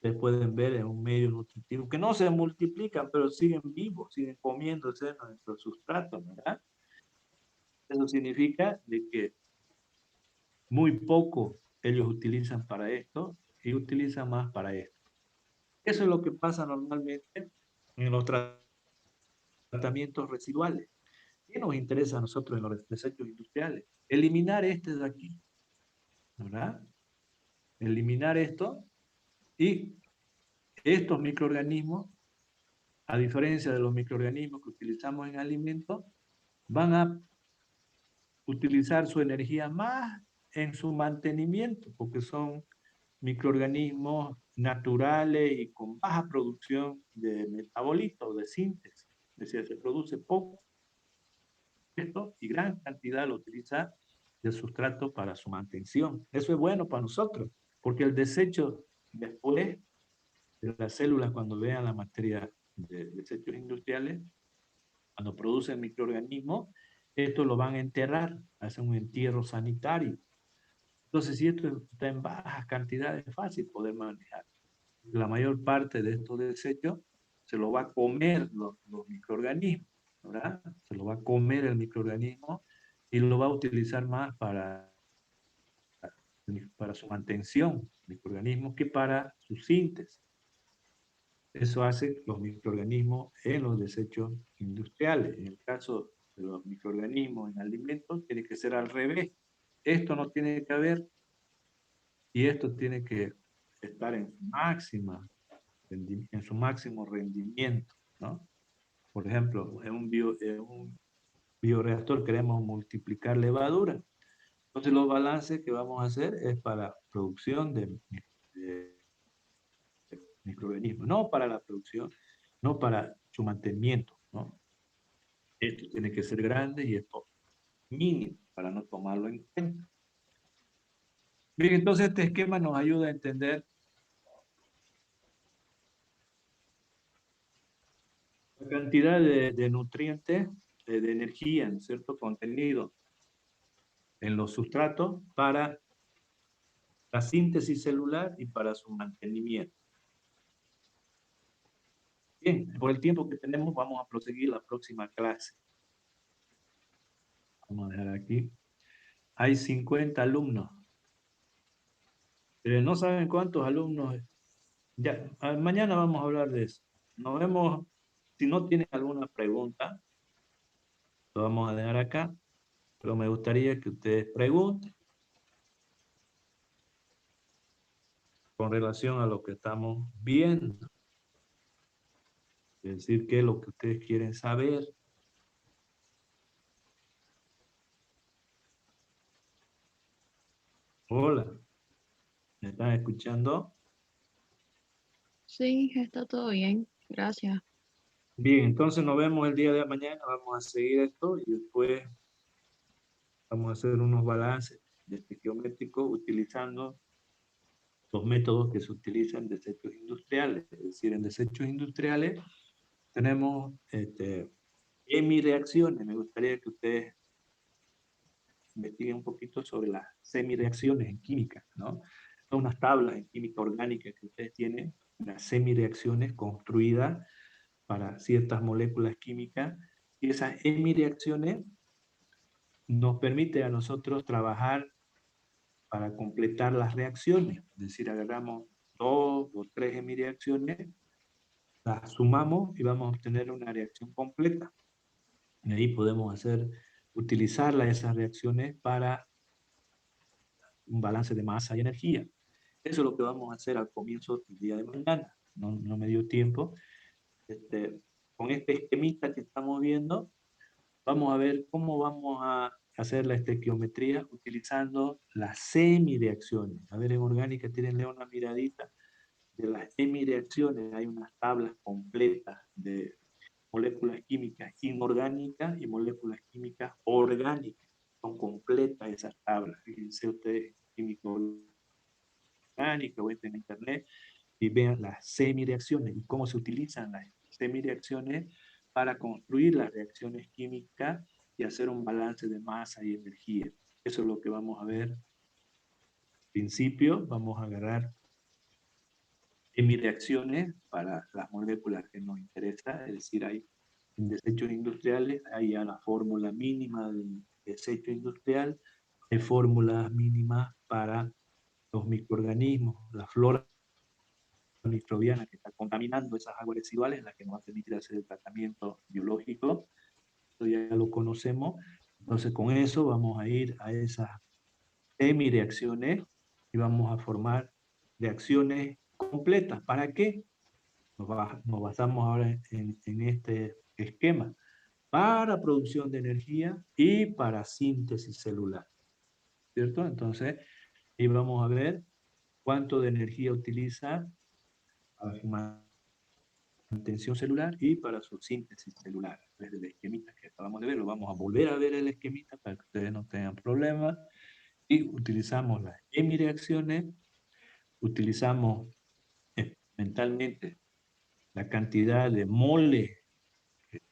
que pueden ver en un medio nutritivo que no se multiplican, pero siguen vivos, siguen comiéndose nuestro sustrato, ¿verdad? Eso significa de que muy poco ellos utilizan para esto y utilizan más para esto. Eso es lo que pasa normalmente en los tratamientos residuales. ¿Qué nos interesa a nosotros en los desechos industriales? Eliminar este de aquí, ¿verdad? Eliminar esto y estos microorganismos, a diferencia de los microorganismos que utilizamos en alimentos, van a utilizar su energía más en su mantenimiento, porque son microorganismos naturales y con baja producción de metabolitos, de síntesis. Es decir, se produce poco esto y gran cantidad lo utiliza de sustrato para su mantención. Eso es bueno para nosotros, porque el desecho después de las células, cuando vean la materia de desechos industriales, cuando producen microorganismos, esto lo van a enterrar, hacen un entierro sanitario. Entonces, si esto está en bajas cantidades, es fácil poder manejar. La mayor parte de estos desechos se lo va a comer los microorganismos, ¿verdad? Se lo va a comer el microorganismo y lo va a utilizar más para su mantención, microorganismos, que para su síntesis. Eso hace los microorganismos en los desechos industriales. En el caso de los microorganismos en alimentos, tiene que ser al revés. Esto no tiene que haber y esto tiene que estar en su máximo rendimiento, ¿no? Por ejemplo, en un bioreactor queremos multiplicar levadura. Entonces los balances que vamos a hacer es para producción de microorganismos, no para la producción, no para su mantenimiento, ¿no? Esto tiene que ser grande y esto mínimo para no tomarlo en cuenta. Bien, entonces este esquema nos ayuda a entender la cantidad de nutrientes, de energía, en cierto contenido en los sustratos para la síntesis celular y para su mantenimiento. Bien, por el tiempo que tenemos vamos a proseguir la próxima clase. Vamos a dejar aquí. Hay 50 alumnos. No saben cuántos alumnos. Ya, mañana vamos a hablar de eso. Nos vemos. Si no tienen alguna pregunta, lo vamos a dejar acá. Pero me gustaría que ustedes pregunten con relación a lo que estamos viendo. Es decir, qué es lo que ustedes quieren saber. Hola, ¿me están escuchando? Sí, está todo bien, gracias. Bien, entonces nos vemos el día de mañana. Vamos a seguir esto y después vamos a hacer unos balances de este geométrico utilizando los métodos que se utilizan en desechos industriales. Es decir, en desechos industriales tenemos semireacciones. Me gustaría que ustedes investiguen un poquito sobre las semireacciones en química, ¿no? Son unas tablas en química orgánica que ustedes tienen, las semireacciones construidas para ciertas moléculas químicas, y esas hemireacciones nos permiten a nosotros trabajar para completar las reacciones. Es decir, agarramos 2 o 3 hemireacciones, las sumamos y vamos a obtener una reacción completa. Y ahí podemos utilizar esas reacciones para un balance de masa y energía. Eso es lo que vamos a hacer al comienzo del día de mañana. No me dio tiempo. Con este esquemita que estamos viendo, vamos a ver cómo vamos a hacer la estequiometría utilizando las semireacciones. A ver, en orgánica, tírenle una miradita de las hemireacciones. Hay unas tablas completas de moléculas químicas inorgánicas y moléculas químicas orgánicas. Son completas esas tablas. Fíjense ustedes, química orgánica, o en internet, y vean las semireacciones y cómo se utilizan las semireacciones para construir las reacciones químicas y hacer un balance de masa y energía. Eso es lo que vamos a ver. Al principio vamos a agarrar semireacciones para las moléculas que nos interesan, es decir, hay en desechos industriales, hay ya la fórmula mínima del desecho industrial, hay fórmulas mínimas para los microorganismos, la flora microbiana que está contaminando esas aguas residuales, la que nos va a permitir hacer el tratamiento biológico. Eso ya lo conocemos. Entonces, con eso vamos a ir a esas semireacciones y vamos a formar reacciones completas. ¿Para qué? Nos basamos ahora en este esquema. Para producción de energía y para síntesis celular. ¿Cierto? Entonces, ahí vamos a ver cuánto de energía utiliza para su mantención celular y para su síntesis celular. Desde el esquemita que acabamos de ver, lo vamos a volver a ver el esquemita para que ustedes no tengan problemas. Y utilizamos las hemireacciones, utilizamos mentalmente la cantidad de moles de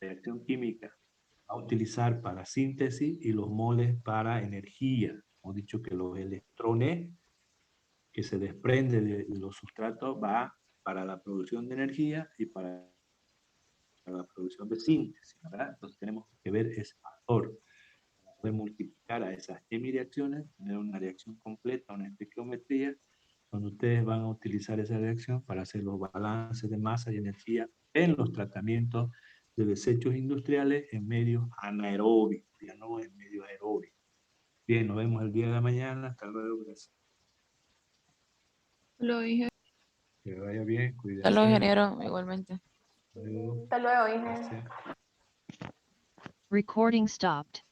reacción química a utilizar para síntesis y los moles para energía. Hemos dicho que los electrones que se desprenden de los sustratos va para la producción de energía y para la producción de síntesis, ¿verdad? Entonces tenemos que ver ese factor. Poder multiplicar a esas hemireacciones, tener una reacción completa, una estequiometría, donde ustedes van a utilizar esa reacción para hacer los balances de masa y energía en los tratamientos de desechos industriales en medios anaeróbicos, ya no en medios aeróbicos. Bien, nos vemos el día de mañana. Hasta luego. Gracias. Lo dije. Que vaya bien, Hasta luego, cuídense. ingeniero, igualmente. Hasta luego. Hasta luego, Inge. Gracias. Recording stopped.